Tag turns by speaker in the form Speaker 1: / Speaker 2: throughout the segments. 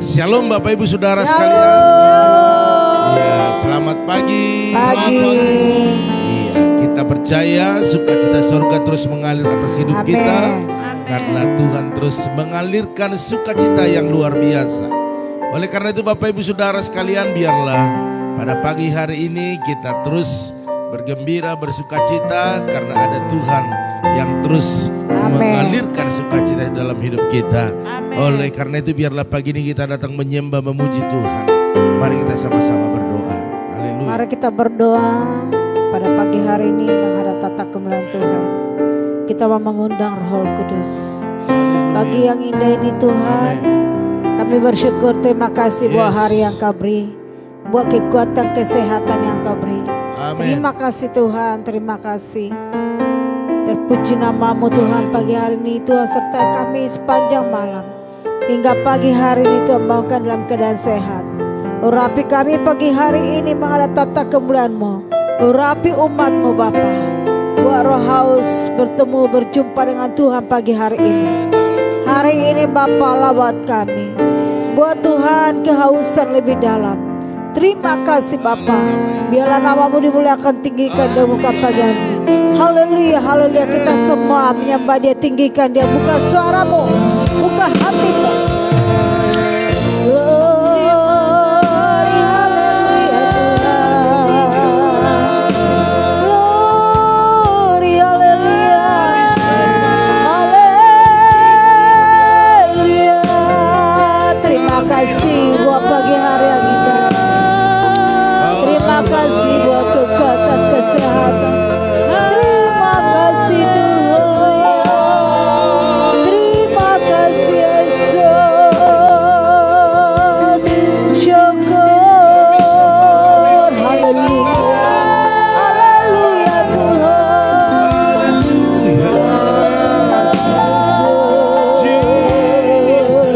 Speaker 1: Shalom Bapak Ibu Saudara sekalian. Ya, selamat pagi. Iya, kita percaya sukacita surga terus mengalir atas hidup kita. Karena Tuhan terus mengalirkan sukacita yang luar biasa. Oleh karena itu Bapak Ibu Saudara sekalian, biarlah pada pagi hari ini kita terus bergembira, bersukacita karena ada Tuhan yang terus mengalirkan sukacita dalam hidup kita. Oleh karena itu biarlah pagi ini kita datang menyembah, memuji Tuhan. Mari kita sama-sama berdoa. Haleluya.
Speaker 2: Mari kita berdoa pada pagi hari ini menghadap tata kemuliaan Tuhan. Kita mau mengundang Roh Kudus. Pagi yang indah ini Tuhan, kami bersyukur, terima kasih buat hari yang Kau beri, buat kekuatan kesehatan yang Kau beri. Terima kasih Tuhan, terima kasih. Terpuji namamu Tuhan pagi hari ini Tuhan, serta kami sepanjang malam hingga pagi hari ini Tuhan, bangunkan dalam keadaan sehat. Urapi kami pagi hari ini menghadap tata kemuliaan-Mu. Urapi umat-Mu Bapa. Buat roh haus bertemu berjumpa dengan Tuhan pagi hari ini. Hari ini Bapa lawat kami. Buat Tuhan kehausan lebih dalam. Terima kasih Bapa. Biarlah namamu dimuliakan, tinggikan di muka pagi hari ini. Haleluya, haleluya. Kita semua menyembah Dia, tinggikan Dia. Buka suaramu, buka hatimu. Glory, haleluya Tuhan. Glory, haleluya. Haleluya. Terima kasih buat pagi hari yang indah. Terima kasih buat kekuatan kesehatan. Terima kasih Tuhan. Terima kasih Yesus. Syukur. Haleluya. Haleluya Tuhan.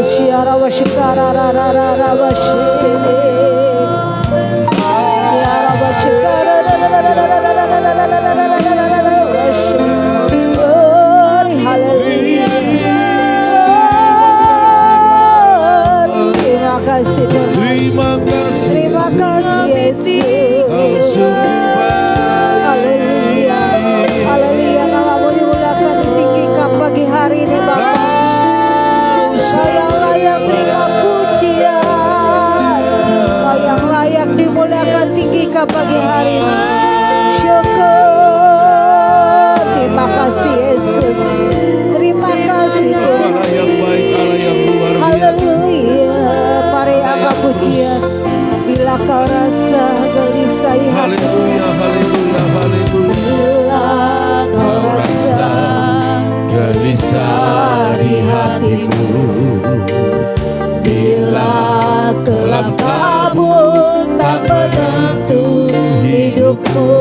Speaker 2: Syara wa syukara rara wa syukara. Terima kasih Yesus. Haleluya, haleluya. Namamu dimuliakan, ditinggikan pagi hari ini Bapa. Kau yang layak terima pujian, Kau yang layak dimuliakan, tinggikan pagi hari ini. Syukur. Terima kasih Yesus. Terima kasih Tuhan.
Speaker 1: Allah yang baik, Allah yang luar biasa.
Speaker 2: Haleluya. Pare apa pujian bila Kau rasa gelisah di hati.
Speaker 1: Haleluya, haleluya, haleluya.
Speaker 2: Bila Kau rasa
Speaker 1: Gelisah di hatimu,
Speaker 2: bila kelam kabut tak menentu hidupmu.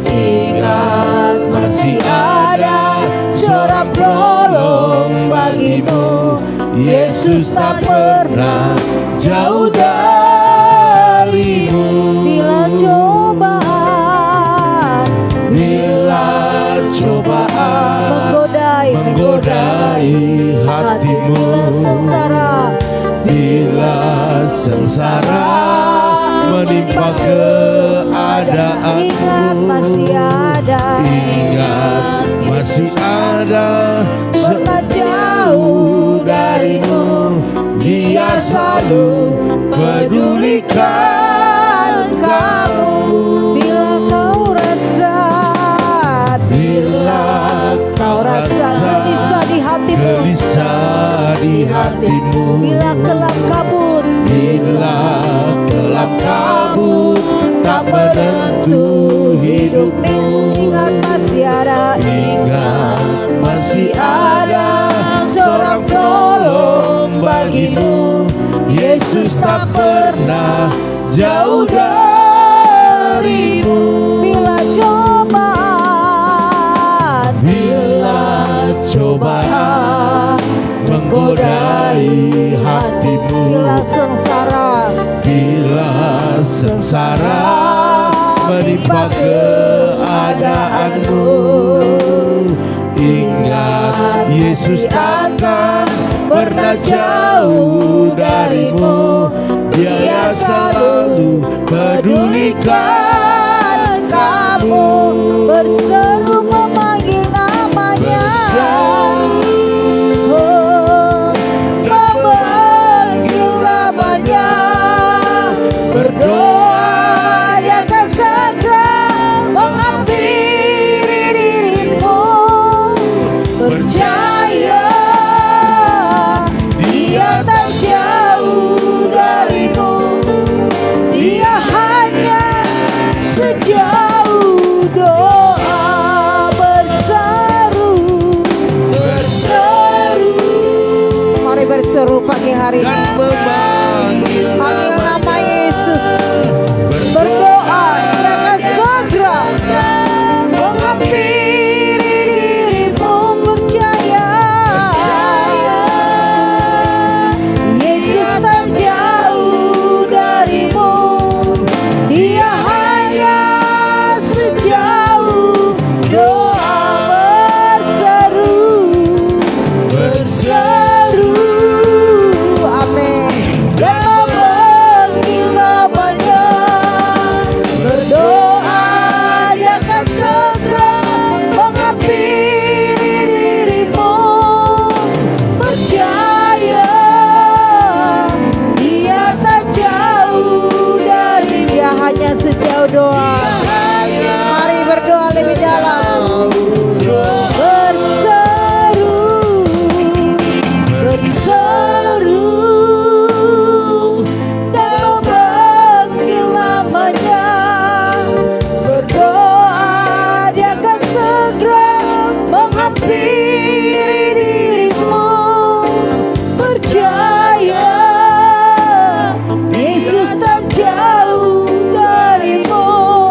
Speaker 2: Ingat masih ada seorang penolong bagimu.
Speaker 1: Yesus tak pernah jauh darimu.
Speaker 2: Bila cobaan
Speaker 1: menggodai hatimu, bila sengsara menimpa keadaanmu,
Speaker 2: ingat masih ada
Speaker 1: pernah jauh darimu. Dia selalu pedulikan kamu.
Speaker 2: Bila kau rasa gelisah di hatimu, bila kelam kabut tak menentu hidupmu. Ingat masih ada seorang penolong bagimu.
Speaker 1: Yesus tak pernah jauh darimu.
Speaker 2: Bila cobaan
Speaker 1: menggodai hatimu, bila sengsara menimpa keadaanmu, Ingat, Yesus takkan pernah jauh darimu. Dia selalu pedulikan kamu.
Speaker 2: Berseru memanggil namanya. Memanggil namanya. Berdoa, Dia akan segera menghampiri dirimu. Percaya, Dia tak jauh darimu. Dia hanya sejauh doa. Berseru, berseru. Mari berseru pagi hari
Speaker 1: Dan
Speaker 2: ini.
Speaker 1: memanggil
Speaker 2: Panggil nama
Speaker 1: namanya.
Speaker 2: Yesus. Berdoa, Dia akan segera menghampiri dirimu. Percaya, Yesus tak jauh darimu. Dia hanya sejauh doa. Berseru, berseru. Amin. Dan memanggil namanya. Berdoa, Dia akan segera menghampiri dirimu. Percaya, Dia tak jauh dari. Dia hanya sejauh doa. Mari berdoa lebih dalam. Berseru, berseru. Dan memanggil namanya. Berdoa, Dia akan segera menghampiri dirimu. Percaya, Yesus tak jauh darimu.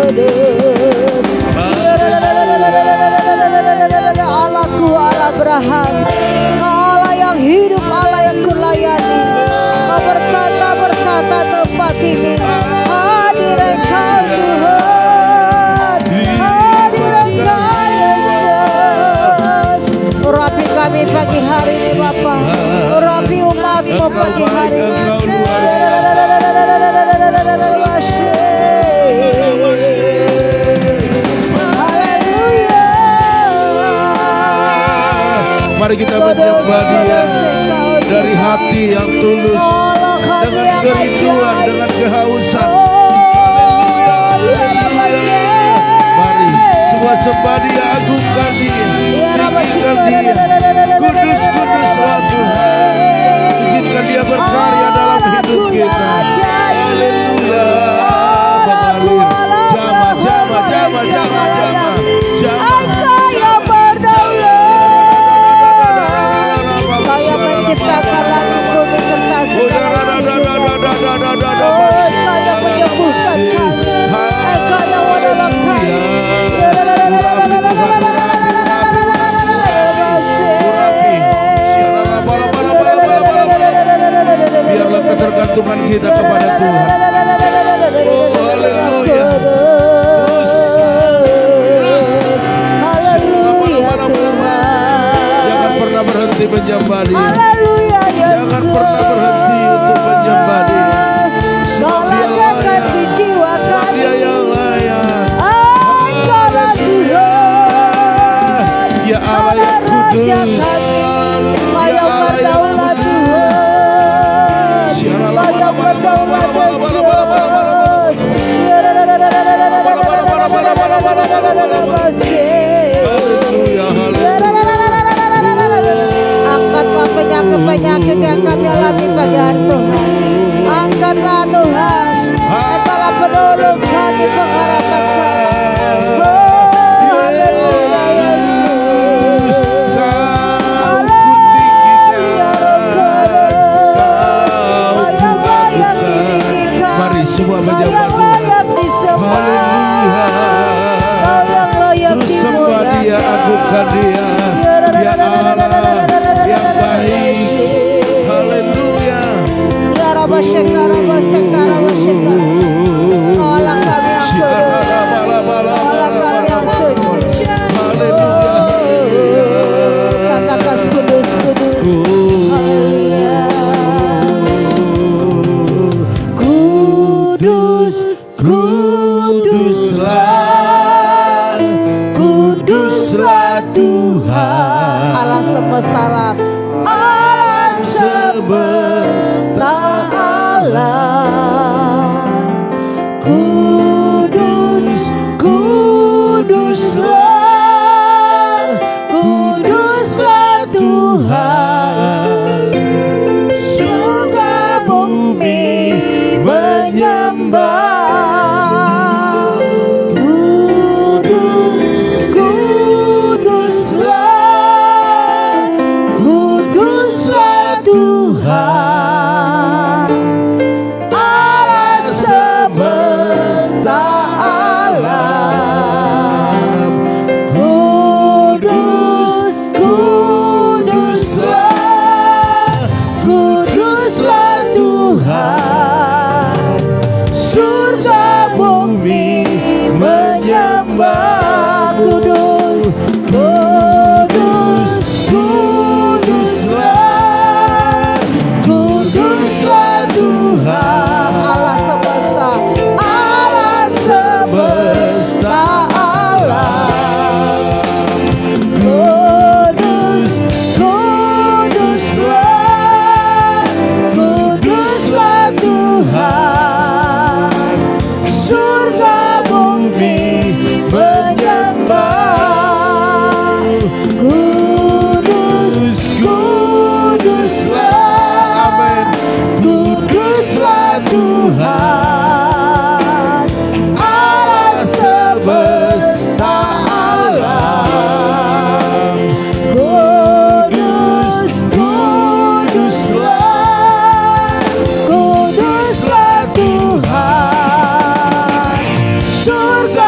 Speaker 2: kudus. Allahku, Allah Abraham, Allah yang hidup, Allah yang kulayani. Kau bertanda bersata tempat ini. Hadir Engkau Tuhan, hadir Engkau Yesus. Urapi kami pagi hari ini Bapa, urapi umat-Mu pagi hari ini.
Speaker 1: Mari kita menyembah Dia dari hati yang tulus, dengan kerinduan, dengan kehausan. Haleluya. Mari semua sembah Dia, agungkan Dia, tinggikan Dia. Kudus, kuduslah Tuhan. Izinkan Dia berkarya dalam hidup kita. Haleluya. Mengalir jama, jama, jama, jama, jama, jama.
Speaker 2: Engkau yang berdaulat, Engkau yang menciptakan langit bumi serta segala sesuatu. Engkau yang menyembuhkan kami, Engkau yang menolong kami.
Speaker 1: Biarlah ketergantungan kita kepada Tuhan. Oh, haleluya. Jangan pernah berhenti menyembah Dia.
Speaker 2: Haleluya,
Speaker 1: Jangan pernah berhenti untuk menyembah Dia. Sebab Dia layak. Sebab Dia yang layak.
Speaker 2: Engkaulah Tuhan,
Speaker 1: Ya Allah yang kudus.
Speaker 2: Ya Allah yang berdaulat Tuhan, yang berdaulat angkatlah penyakit-penyakit yang kami alami pagi hari Tuhan. Angkatlah Tuhan, Engkaulah penolong kami, pengharapan kami.
Speaker 1: Mari semua menyembah Tuhan. Haleluya. Terus sembah Dia, agungkan Dia. Ya Allah yang baik. Haleluya.
Speaker 2: Ya Rabba Shekara Bastakara Bashekara. Allah kami yang kudus, Allah kami yang suci.
Speaker 1: Haleluya.
Speaker 2: Katakan kudus, kudus. Haleluya. Kuduslah, kuduslah Tuhan, Allah semesta alam, Allah semesta alam. Kudus, kuduslah, kuduslah Tuhan. Surga bumi menyembah. Tuhan, Allah semesta alam. Kudus, kuduslah, kuduslah Tuhan. Surga bumi menyembah. Kudus, kudus, kuduslah, kuduslah Tuhan. Allah semesta, Allah semesta alam. Kudus, kuduslah, kuduslah Tuhan. Surga bumi menyembah. Kudus, kuduslah, amin. Kuduslah Tuhan, Allah semesta alam. Kudus, kuduslah, kuduslah Tuhan. Surga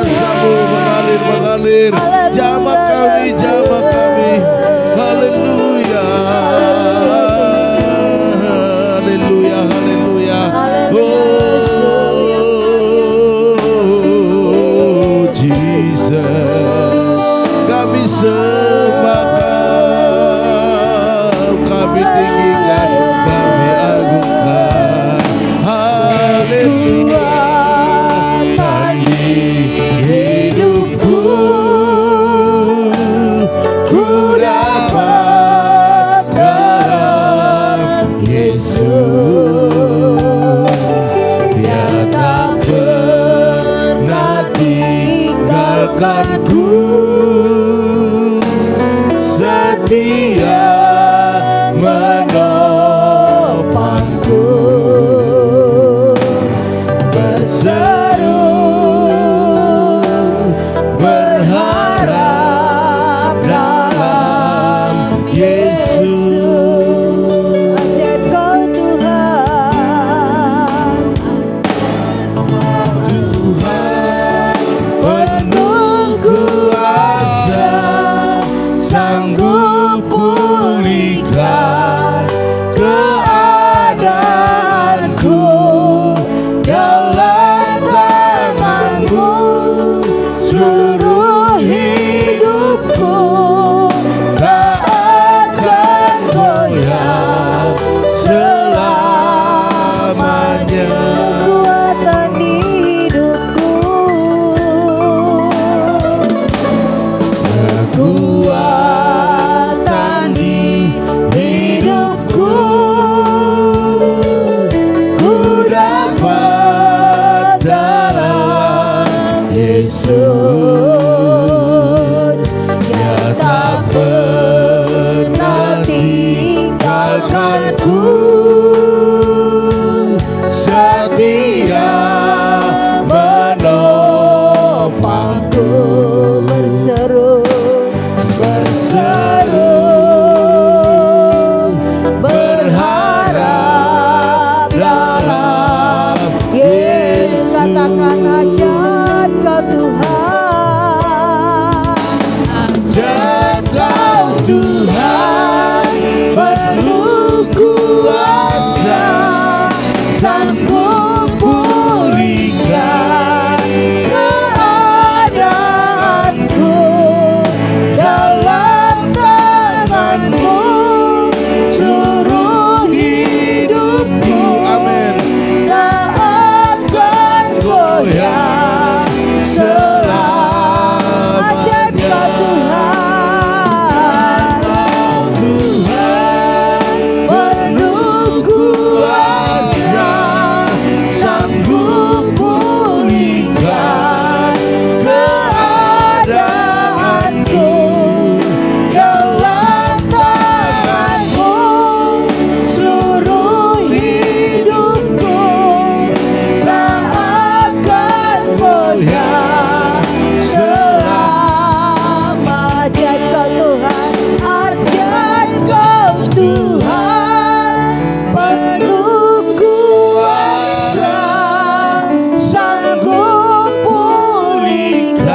Speaker 1: kuasamu mengalir. Jamah kami. Haleluya. Oh Jesus, kami sembah Kau, kami tinggikan, kami agungkan. Haleluya. Tadi hidupku ku dapat dalam Yesus. Dia tak pernah tinggalkanku, setia menopangku, berseru berharap dalam Yesus. Ajaib Kau Tuhan, penuh kuasa, sanggup pulihkan keadaanku, dalam tangan-Mu seluruh hidupku tak akan goyah selamanya. Kekuatan di hidupku, kekuatan di hidupku, ku dapat dalam Yesus. Dia tak pernah tinggalkanku, setia menopangku, berseru berharap dalam Yesus. Katakan ajaib Kau Tuhan, ajaib Kau Tuhan, penuh kuasa, sanggup pulihkan keadaanku, dalam tangan-Mu seluruh hidupku. Amin. Tak akan goyah selamanya. Ajaib Kau Tuhan, penuh kuasa, sanggup pulihkan keadaanku, dalam tangan-Mu seluruh hidupku tak akan goyah selama. Ajaib Kau Tuhan, ajaib Kau Tuhan, penuh kuasa, sanggup pulihkan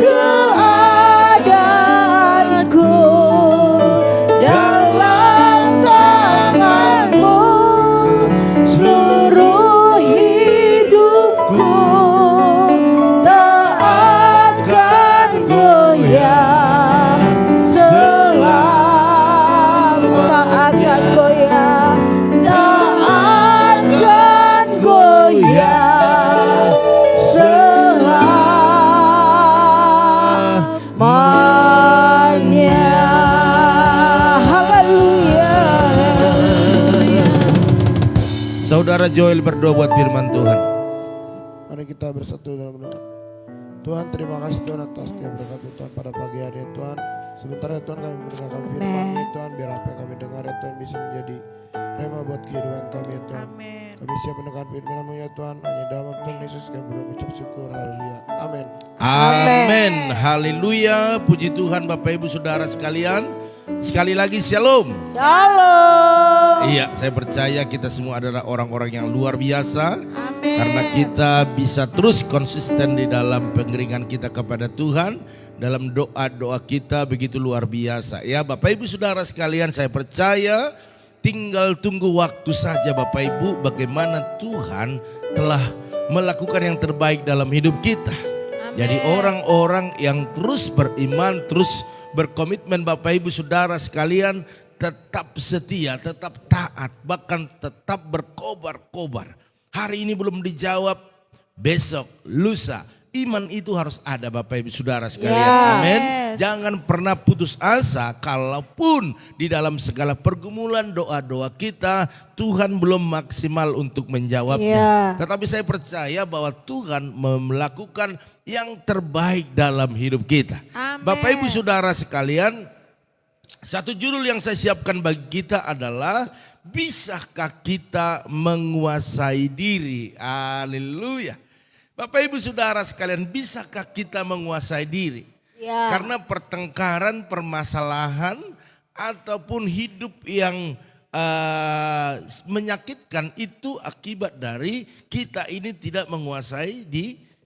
Speaker 1: keadaanku, dalam tangan-Mu seluruh hidupku tak akan goyah selama. Tak akan goyah, tak akan goyah selamanya. Haleluya.
Speaker 3: Saudara Joel berdoa buat firman Tuhan.
Speaker 4: Mari kita bersatu dalam doa. Tuhan, terima kasih Tuhan atas setiap berkat Tuhan pada pagi hari ya Tuhan. Sebentar ya Tuhan kami mendengarkan firman Tuhan, biar apa yang kami dengar ya Tuhan bisa menjadi rema buat kehidupan kami ya Tuhan. Kami siap mendengar firman-Mu ya Tuhan. Hanya dalam Tuhan Yesus kami berucap syukur. Haleluya. Amin.
Speaker 3: Amin. Haleluya. Puji Tuhan Bapak Ibu Saudara sekalian. Sekali lagi shalom.
Speaker 2: Shalom.
Speaker 3: Iya, saya percaya kita semua adalah orang-orang yang luar biasa.
Speaker 2: Amin.
Speaker 3: Karena kita bisa terus konsisten di dalam pengeringan kita kepada Tuhan, dalam doa-doa kita begitu luar biasa. Ya Bapak Ibu Saudara sekalian, saya percaya tinggal tunggu waktu saja Bapak Ibu bagaimana Tuhan telah melakukan yang terbaik dalam hidup kita. Jadi orang-orang yang terus beriman, terus berkomitmen Bapak Ibu Saudara sekalian, tetap setia, tetap taat, bahkan tetap berkobar-kobar. Hari ini belum dijawab, besok, lusa. Iman itu harus ada Bapak Ibu Saudara sekalian. Amin. Jangan pernah putus asa kalaupun di dalam segala pergumulan doa-doa kita Tuhan belum maksimal untuk menjawabnya. Tetapi saya percaya bahwa Tuhan melakukan yang terbaik dalam hidup kita.
Speaker 2: Amen.
Speaker 3: Bapak Ibu Saudara sekalian, satu judul yang saya siapkan bagi kita adalah bisakah kita menguasai diri? Haleluya. Bapak Ibu Saudara sekalian, bisakah kita menguasai diri? Karena pertengkaran, permasalahan ataupun hidup yang menyakitkan itu akibat dari kita ini tidak menguasai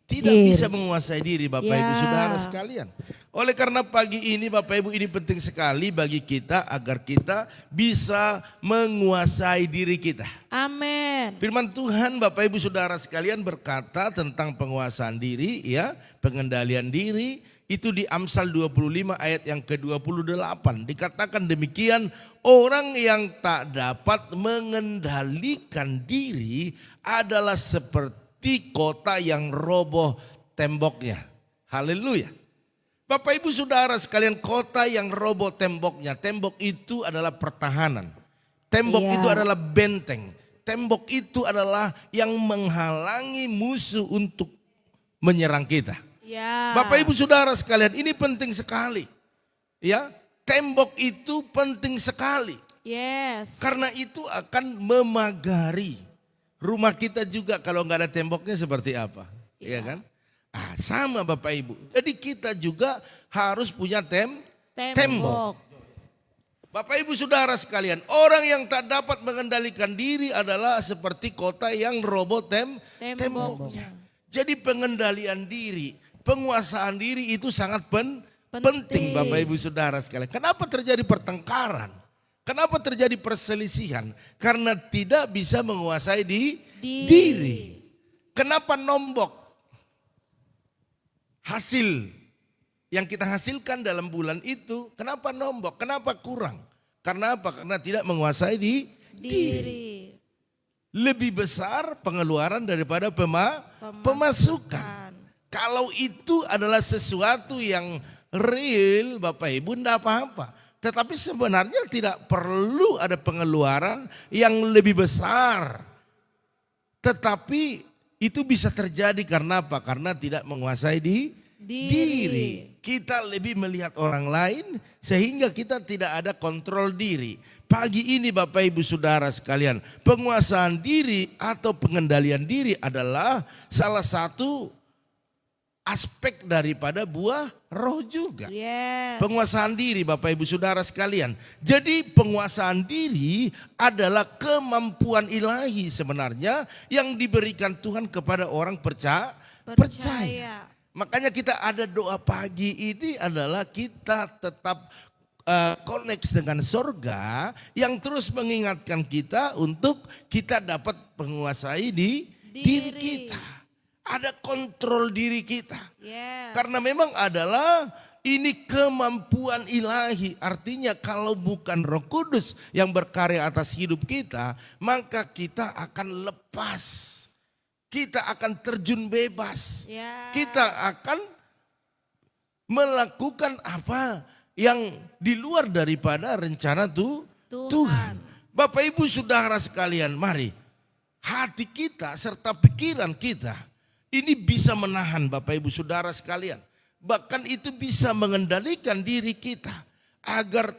Speaker 3: tidak bisa menguasai diri Bapak Ibu Saudara sekalian. Oleh karena pagi ini Bapak Ibu ini penting sekali bagi kita agar kita bisa menguasai diri kita.
Speaker 2: Amin.
Speaker 3: Firman Tuhan Bapak Ibu Saudara sekalian berkata tentang penguasaan diri ya, pengendalian diri itu di Amsal 25 ayat yang ke-28. Dikatakan demikian, orang yang tak dapat mengendalikan diri adalah seperti kota yang roboh temboknya. Haleluya. Bapak Ibu Saudara sekalian, kota yang roboh temboknya. Tembok itu adalah pertahanan. Tembok itu adalah benteng. Tembok itu adalah yang menghalangi musuh untuk menyerang kita. Bapak Ibu Saudara sekalian, ini penting sekali. Ya, tembok itu penting sekali. Karena itu akan memagari rumah kita juga kalau nggak ada temboknya seperti apa, ya kan? Sama Bapak Ibu. Jadi kita juga harus punya tembok. Bapak Ibu Saudara sekalian, orang yang tak dapat mengendalikan diri adalah seperti kota yang roboh temboknya. Jadi pengendalian diri, penguasaan diri itu sangat penting Bapak Ibu Saudara sekalian. Kenapa terjadi pertengkaran? Kenapa terjadi perselisihan? Karena tidak bisa menguasai diri. Kenapa nombok? Hasil yang kita hasilkan dalam bulan itu, kenapa nombok? Kenapa kurang? Karena apa? Karena tidak menguasai diri. Lebih besar pengeluaran daripada pemasukan. Kalau itu adalah sesuatu yang real Bapak Ibu, enggak apa-apa. Tetapi sebenarnya tidak perlu ada pengeluaran yang lebih besar. Tetapi itu bisa terjadi karena apa? Karena tidak menguasai diri. Kita lebih melihat orang lain sehingga kita tidak ada kontrol diri. Pagi ini Bapak Ibu Saudara sekalian, penguasaan diri atau pengendalian diri adalah salah satu aspek daripada buah roh juga. Penguasaan diri Bapak Ibu Saudara sekalian. Jadi penguasaan diri adalah kemampuan ilahi sebenarnya yang diberikan Tuhan kepada orang percaya. Makanya kita ada doa pagi ini adalah kita tetap connect dengan sorga yang terus mengingatkan kita untuk kita dapat menguasai diri kita. Ada kontrol diri kita. Karena memang adalah ini kemampuan ilahi. Artinya kalau bukan Roh Kudus yang berkarya atas hidup kita, maka kita akan lepas. Kita akan terjun bebas. Kita akan melakukan apa yang di luar daripada rencana Tuhan. Bapak Ibu Saudara sekalian, mari hati kita serta pikiran kita ini bisa menahan Bapak Ibu Saudara sekalian. Bahkan itu bisa mengendalikan diri kita agar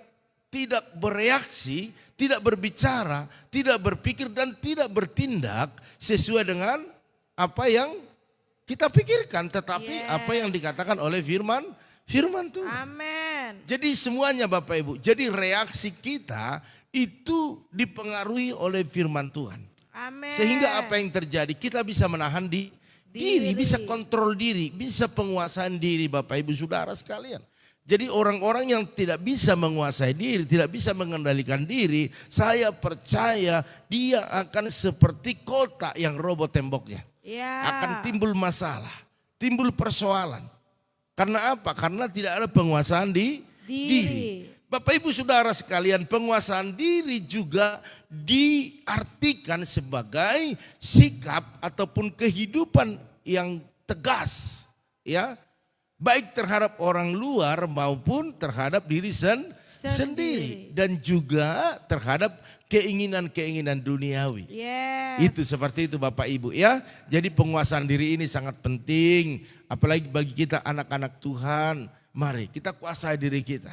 Speaker 3: tidak bereaksi, tidak berbicara, tidak berpikir dan tidak bertindak sesuai dengan apa yang kita pikirkan. Tetapi apa yang dikatakan oleh firman Tuhan.
Speaker 2: Amin.
Speaker 3: Jadi semuanya Bapak Ibu, jadi reaksi kita itu dipengaruhi oleh firman Tuhan.
Speaker 5: Amin.
Speaker 3: Sehingga apa yang terjadi? Kita bisa menahan diri, bisa kontrol diri, bisa penguasaan diri Bapak Ibu Saudara sekalian. Jadi orang-orang yang tidak bisa menguasai diri, tidak bisa mengendalikan diri, saya percaya dia akan seperti kota yang roboh temboknya.
Speaker 5: Ya.
Speaker 3: Akan timbul masalah, timbul persoalan. Karena apa? Karena tidak ada penguasaan diri. Bapak Ibu Saudara sekalian, penguasaan diri juga diartikan sebagai sikap ataupun kehidupan yang tegas, ya. Baik terhadap orang luar maupun terhadap diri sendiri. Dan juga terhadap keinginan-keinginan duniawi.
Speaker 5: Yes.
Speaker 3: Itu seperti itu Bapak Ibu ya. Jadi penguasaan diri ini sangat penting. Apalagi bagi kita anak-anak Tuhan. Mari kita kuasai diri kita.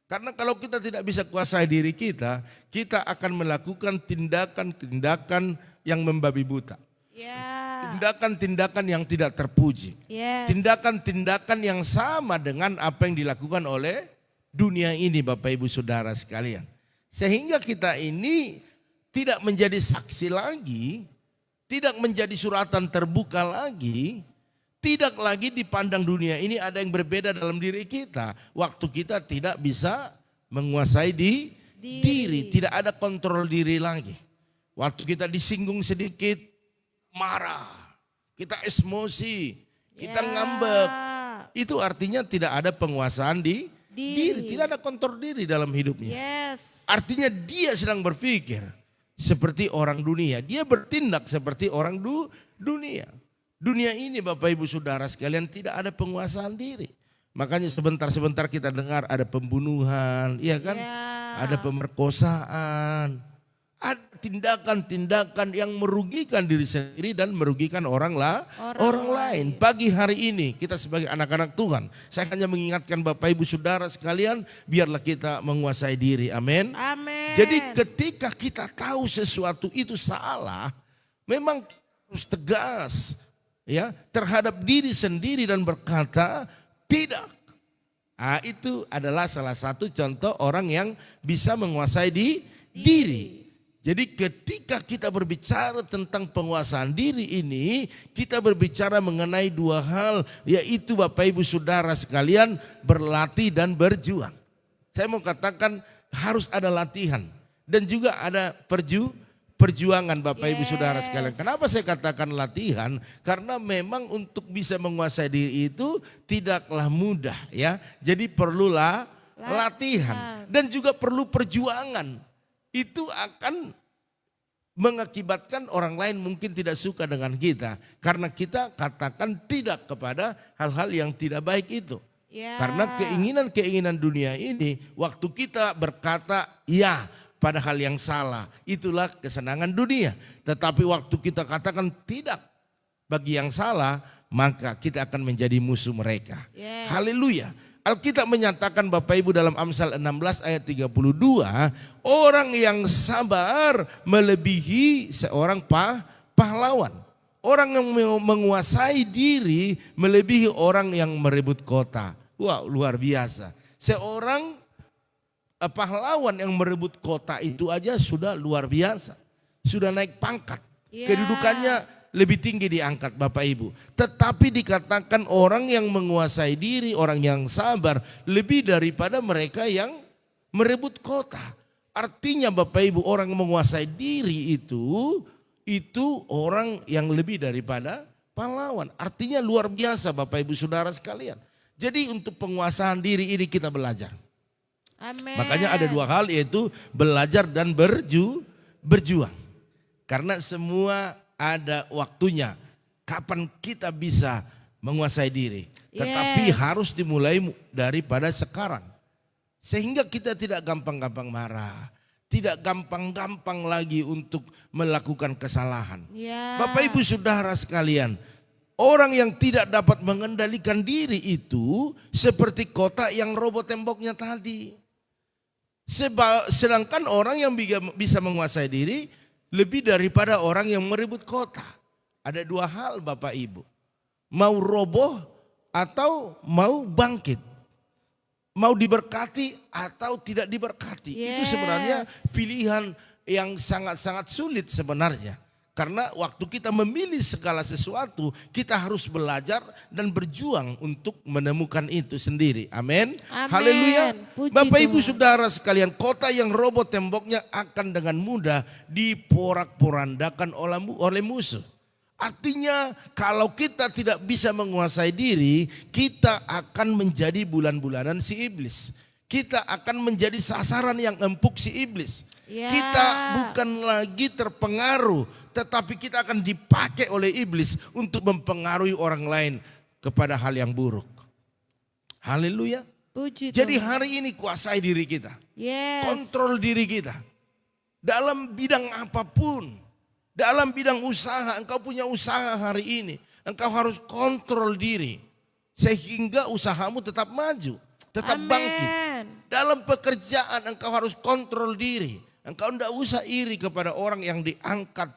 Speaker 3: Karena kalau kita tidak bisa kuasai diri kita, kita akan melakukan tindakan-tindakan yang membabi buta.
Speaker 5: Ya.
Speaker 3: Tindakan-tindakan yang tidak terpuji.
Speaker 5: Yes.
Speaker 3: Tindakan-tindakan yang sama dengan apa yang dilakukan oleh dunia ini Bapak Ibu Saudara sekalian. Sehingga kita ini tidak menjadi saksi lagi, tidak menjadi suratan terbuka lagi, tidak lagi dipandang dunia ini ada yang berbeda dalam diri kita. Waktu kita tidak bisa menguasai diri, tidak ada kontrol diri lagi. Waktu kita disinggung sedikit, marah, kita emosi, kita ngambek. Itu artinya tidak ada penguasaan diri, tidak ada kontrol diri dalam hidupnya.
Speaker 5: Yes.
Speaker 3: Artinya dia sedang berpikir seperti orang dunia, dia bertindak seperti orang dunia. Dunia ini Bapak Ibu Saudara sekalian tidak ada penguasaan diri. Makanya sebentar-sebentar kita dengar ada pembunuhan, iya kan? Ada pemerkosaan. Ada tindakan-tindakan yang merugikan diri sendiri dan merugikan orang lain. Pagi hari ini kita sebagai anak-anak Tuhan, saya hanya mengingatkan Bapak Ibu Saudara sekalian, biarlah kita menguasai diri. Amin.
Speaker 5: Amin.
Speaker 3: Jadi ketika kita tahu sesuatu itu salah, memang harus tegas ya terhadap diri sendiri dan berkata tidak. Nah, itu adalah salah satu contoh orang yang bisa menguasai diri. Jadi ketika kita berbicara tentang penguasaan diri ini, kita berbicara mengenai dua hal, yaitu Bapak Ibu Saudara sekalian berlatih dan berjuang. Saya mau katakan harus ada latihan dan juga ada perjuangan Bapak Ibu Saudara sekalian. Kenapa saya katakan latihan? Karena memang untuk bisa menguasai diri itu tidaklah mudah ya. Jadi perlulah latihan dan juga perlu perjuangan. Itu akan mengakibatkan orang lain mungkin tidak suka dengan kita. Karena kita katakan tidak kepada hal-hal yang tidak baik itu. Karena keinginan-keinginan dunia ini, waktu kita berkata ya pada hal yang salah, itulah kesenangan dunia. Tetapi waktu kita katakan tidak bagi yang salah, maka kita akan menjadi musuh mereka. Haleluya. Alkitab menyatakan Bapak Ibu dalam Amsal 16 ayat 32, orang yang sabar melebihi seorang pahlawan. Orang yang menguasai diri melebihi orang yang merebut kota. Wah, luar biasa. Seorang pahlawan yang merebut kota itu aja sudah luar biasa. Sudah naik pangkat. Kedudukannya lebih tinggi diangkat Bapak Ibu. Tetapi dikatakan orang yang menguasai diri, orang yang sabar lebih daripada mereka yang merebut kota. Artinya Bapak Ibu, orang yang menguasai diri itu orang yang lebih daripada pahlawan. Artinya luar biasa Bapak Ibu Saudara sekalian. Jadi untuk penguasaan diri ini kita belajar.
Speaker 5: Amin.
Speaker 3: Makanya ada dua hal, yaitu belajar dan berjuang. Karena semua ada waktunya kapan kita bisa menguasai diri. Tetapi harus dimulai daripada sekarang. Sehingga kita tidak gampang-gampang marah. Tidak gampang-gampang lagi untuk melakukan kesalahan. Bapak Ibu Saudara sekalian, orang yang tidak dapat mengendalikan diri itu seperti kota yang roboh temboknya tadi. Sedangkan orang yang bisa menguasai diri lebih daripada orang yang merebut kota. Ada dua hal Bapak Ibu. Mau roboh atau mau bangkit. Mau diberkati atau tidak diberkati. Itu sebenarnya pilihan yang sangat-sangat sulit sebenarnya. Karena waktu kita memilih segala sesuatu, kita harus belajar dan berjuang untuk menemukan itu sendiri. Amin.
Speaker 5: Amin.
Speaker 3: Haleluya.
Speaker 5: Puji
Speaker 3: Bapak Ibu
Speaker 5: Tuhan.
Speaker 3: Saudara sekalian, kota yang roboh temboknya akan dengan mudah diporak-porandakan oleh musuh. Artinya kalau kita tidak bisa menguasai diri, kita akan menjadi bulan-bulanan si iblis. Kita akan menjadi sasaran yang empuk si iblis.
Speaker 5: Ya.
Speaker 3: Kita bukan lagi terpengaruh, tetapi kita akan dipakai oleh iblis untuk mempengaruhi orang lain kepada hal yang buruk. Haleluya.
Speaker 5: Puji
Speaker 3: Jadi
Speaker 5: Tuhan.
Speaker 3: hari ini kuasai diri kita.
Speaker 5: Yes.
Speaker 3: Kontrol diri kita. Dalam bidang apapun. Dalam bidang usaha, engkau punya usaha hari ini. Engkau harus kontrol diri. Sehingga usahamu tetap maju, tetap
Speaker 5: Amen.
Speaker 3: bangkit. Dalam pekerjaan engkau harus kontrol diri. Engkau tidak usah iri kepada orang yang diangkat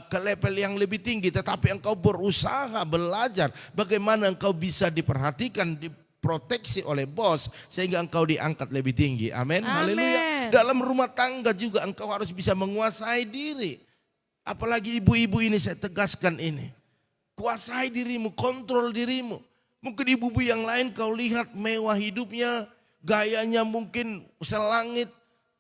Speaker 3: ke level yang lebih tinggi. Tetapi engkau berusaha belajar bagaimana engkau bisa diperhatikan, diproteksi oleh bos. Sehingga engkau diangkat lebih tinggi. Amin.
Speaker 5: Amin.
Speaker 3: Haleluya. Dalam rumah tangga juga engkau harus bisa menguasai diri. Apalagi ibu-ibu ini saya tegaskan ini. Kuasai dirimu, kontrol dirimu. Mungkin ibu-ibu yang lain kau lihat mewah hidupnya, gayanya mungkin selangit.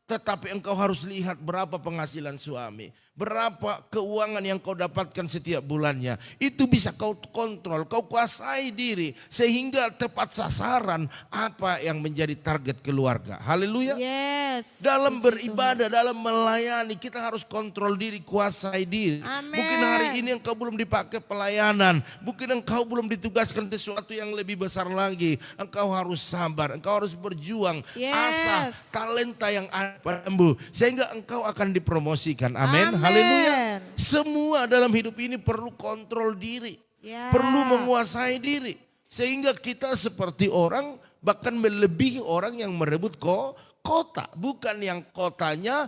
Speaker 3: Tetapi engkau harus lihat berapa penghasilan suami. Berapa keuangan yang kau dapatkan setiap bulannya. Itu bisa kau kontrol, kau kuasai diri. Sehingga tepat sasaran apa yang menjadi target keluarga. Haleluya.
Speaker 5: Yes.
Speaker 3: Dalam
Speaker 5: Puji
Speaker 3: beribadah, dalam melayani, kita harus kontrol diri, kuasai diri.
Speaker 5: Amin.
Speaker 3: Mungkin hari ini engkau belum dipakai pelayanan. Mungkin engkau belum ditugaskan sesuatu yang lebih besar lagi. Engkau harus sabar, engkau harus berjuang.
Speaker 5: Yes.
Speaker 3: Asah talenta yang ada padamu. Sehingga engkau akan dipromosikan. Amin.
Speaker 5: Amin.
Speaker 3: Haleluya. Semua dalam hidup ini perlu kontrol diri.
Speaker 5: Ya.
Speaker 3: Perlu menguasai diri. Sehingga kita seperti orang, bahkan melebihi orang yang merebut kota. Bukan yang kotanya,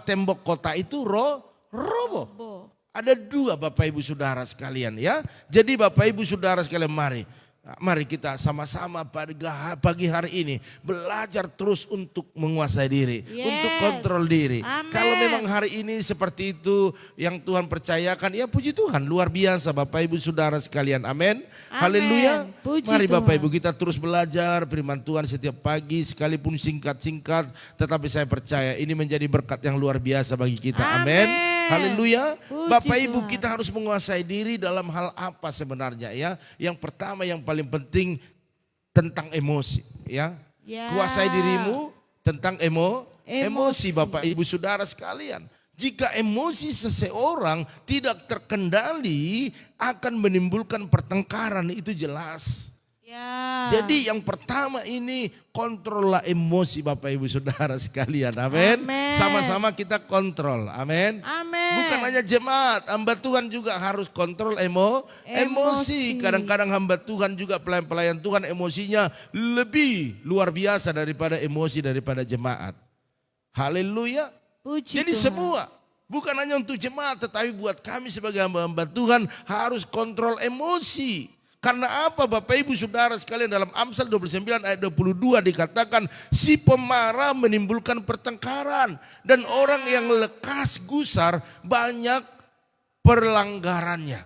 Speaker 3: tembok kota itu roboh.
Speaker 5: Tuhan.
Speaker 3: Ada dua Bapak Ibu Saudara sekalian ya. Jadi Bapak Ibu Saudara sekalian mari kita sama-sama pagi hari ini belajar terus untuk menguasai diri.
Speaker 5: Yes.
Speaker 3: Untuk kontrol diri.
Speaker 5: Amen.
Speaker 3: Kalau memang hari ini seperti itu yang Tuhan percayakan, ya puji Tuhan, luar biasa Bapak Ibu Saudara sekalian. Amin. Haleluya.
Speaker 5: Puji
Speaker 3: Mari Bapak
Speaker 5: Tuhan.
Speaker 3: Ibu kita terus belajar firman Tuhan setiap pagi, sekalipun singkat-singkat, tetapi saya percaya ini menjadi berkat yang luar biasa bagi kita. Amin.
Speaker 5: Amin.
Speaker 3: Haleluya.
Speaker 5: Puji
Speaker 3: Bapak Ibu
Speaker 5: Tuhan.
Speaker 3: kita harus menguasai diri dalam hal apa sebenarnya ya. Yang pertama yang paling penting tentang emosi ya.
Speaker 5: Ya.
Speaker 3: Kuasai dirimu tentang emosi
Speaker 5: Emosi.
Speaker 3: Bapak Ibu Saudara sekalian. Jika emosi seseorang tidak terkendali akan menimbulkan pertengkaran, itu jelas.
Speaker 5: Ya.
Speaker 3: Jadi yang pertama ini kontrollah emosi Bapak Ibu Saudara sekalian. Amin.
Speaker 5: Amin.
Speaker 3: Sama-sama kita kontrol. Amin.
Speaker 5: Amin.
Speaker 3: Bukan hanya jemaat, hamba Tuhan juga harus kontrol emosi. Kadang-kadang hamba Tuhan juga pelayan-pelayan Tuhan emosinya lebih luar biasa daripada emosi daripada jemaat. Haleluya.
Speaker 5: Puji
Speaker 3: Jadi
Speaker 5: Tuhan.
Speaker 3: semua, bukan hanya untuk jemaat tetapi buat kami sebagai hamba-hamba Tuhan harus kontrol emosi. Karena apa Bapak Ibu Saudara sekalian, dalam Amsal 29 ayat 22 dikatakan si pemarah menimbulkan pertengkaran. Dan orang yang lekas gusar banyak perlanggarannya.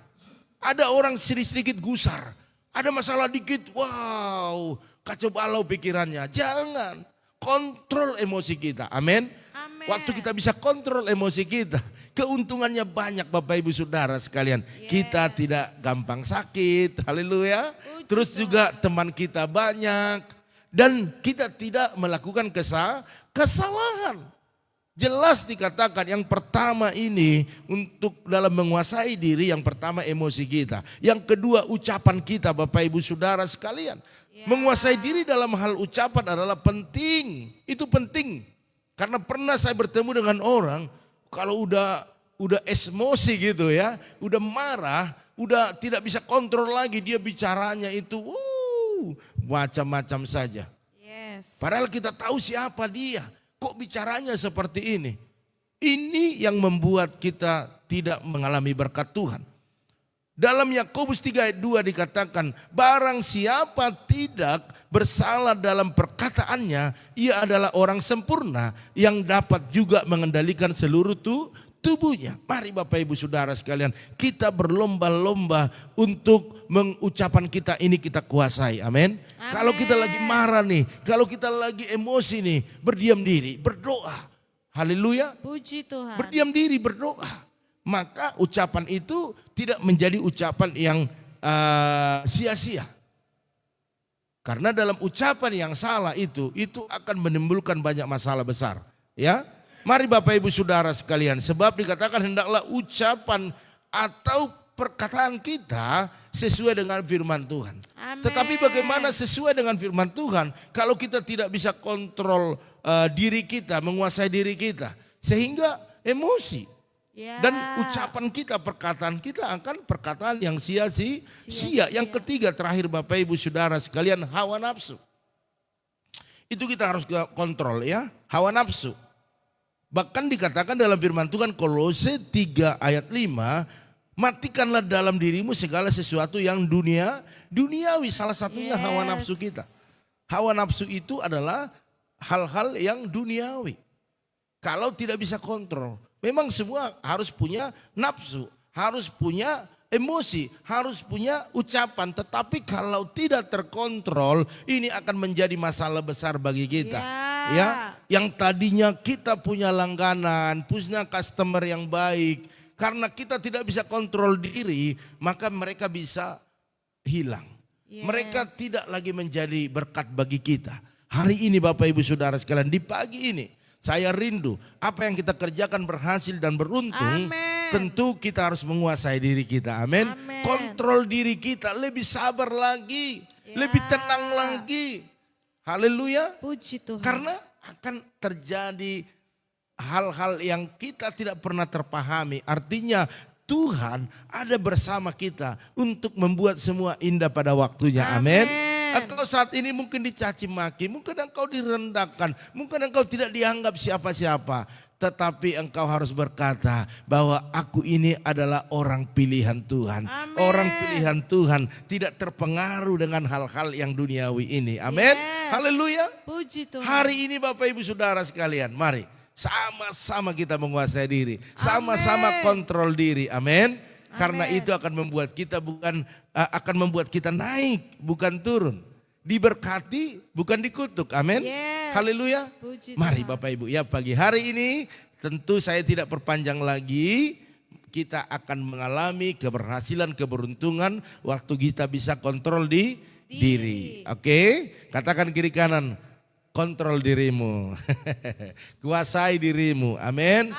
Speaker 3: Ada orang sedikit gusar, ada masalah dikit, wow kacau balau pikirannya. Jangan, kontrol emosi kita, amin.
Speaker 5: Amin.
Speaker 3: Waktu kita bisa kontrol emosi kita, keuntungannya banyak Bapak Ibu Saudara sekalian. Kita tidak gampang sakit, haleluya. Terus juga teman kita banyak. Dan kita tidak melakukan kesalahan. Jelas dikatakan yang pertama ini untuk dalam menguasai diri, yang pertama emosi kita. Yang kedua ucapan kita Bapak Ibu Saudara sekalian. Menguasai diri dalam hal ucapan adalah penting. Itu penting. Karena pernah saya bertemu dengan orang, kalau udah emosi gitu ya, udah marah, udah tidak bisa kontrol lagi, dia bicaranya itu macam-macam saja.
Speaker 5: Yes.
Speaker 3: Padahal kita tahu siapa dia, kok bicaranya seperti ini. Ini yang membuat kita tidak mengalami berkat Tuhan. Dalam Yakobus 3 ayat 2 dikatakan, barang siapa tidak bersalah dalam perkataannya, ia adalah orang sempurna yang dapat juga mengendalikan seluruh tubuhnya. Mari Bapak Ibu Saudara sekalian, kita berlomba-lomba untuk mengucapan kita ini kita kuasai. Amin. Kalau kita lagi marah nih, kalau kita lagi emosi nih, berdiam diri, berdoa. Haleluya.
Speaker 5: Puji Tuhan.
Speaker 3: Berdiam diri, berdoa. Maka ucapan itu tidak menjadi ucapan yang sia-sia. Karena dalam ucapan yang salah itu akan menimbulkan banyak masalah besar. Ya, mari Bapak Ibu Saudara sekalian, sebab dikatakan hendaklah ucapan atau perkataan kita sesuai dengan firman Tuhan.
Speaker 5: Amin.
Speaker 3: Tetapi bagaimana sesuai dengan firman Tuhan kalau kita tidak bisa kontrol diri kita, menguasai diri kita, sehingga emosi.
Speaker 5: Ya.
Speaker 3: Dan ucapan kita, perkataan kita akan perkataan yang sia-sia. Yang ketiga terakhir Bapak Ibu Saudara sekalian, hawa nafsu. Itu kita harus kontrol ya, hawa nafsu. Bahkan dikatakan dalam firman Tuhan Kolose 3 ayat 5, matikanlah dalam dirimu segala sesuatu yang duniawi. Salah satunya hawa nafsu kita. Hawa nafsu itu adalah hal-hal yang duniawi. Kalau tidak bisa kontrol. Memang semua harus punya nafsu, harus punya emosi, harus punya ucapan. Tetapi kalau tidak terkontrol, ini akan menjadi masalah besar bagi kita. Ya, yang tadinya kita punya langganan, punya customer yang baik, karena kita tidak bisa kontrol diri, maka mereka bisa hilang. Mereka tidak lagi menjadi berkat bagi kita. Hari ini Bapak Ibu Saudara sekalian, di pagi ini saya rindu apa yang kita kerjakan berhasil dan beruntung.
Speaker 5: Amen.
Speaker 3: Tentu kita harus menguasai diri kita. Amin. Kontrol diri kita, lebih sabar lagi, lebih tenang lagi. Haleluya.
Speaker 5: Puji Tuhan.
Speaker 3: Karena akan terjadi hal-hal yang kita tidak pernah terpahami. Artinya Tuhan ada bersama kita untuk membuat semua indah pada waktunya. Amin. Engkau saat ini mungkin dicaci maki, mungkin engkau direndahkan, mungkin engkau tidak dianggap siapa-siapa. Tetapi engkau harus berkata bahwa aku ini adalah orang pilihan Tuhan.
Speaker 5: Amen.
Speaker 3: Orang pilihan Tuhan tidak terpengaruh dengan hal-hal yang duniawi ini. Amin. Haleluya.
Speaker 5: Puji Tuhan.
Speaker 3: Hari ini Bapak Ibu Saudara sekalian, mari sama-sama kita menguasai diri. Sama-sama kontrol diri. Amin. Karena itu akan membuat kita akan membuat kita naik, bukan turun. Diberkati, bukan dikutuk. Amin. Haleluya. Mari Bapak Ibu ya, pagi hari ini tentu saya tidak perpanjang lagi. Kita akan mengalami keberhasilan, keberuntungan waktu kita bisa kontrol di diri. Oke, katakan kiri kanan, kontrol dirimu. Kuasai dirimu. Amin.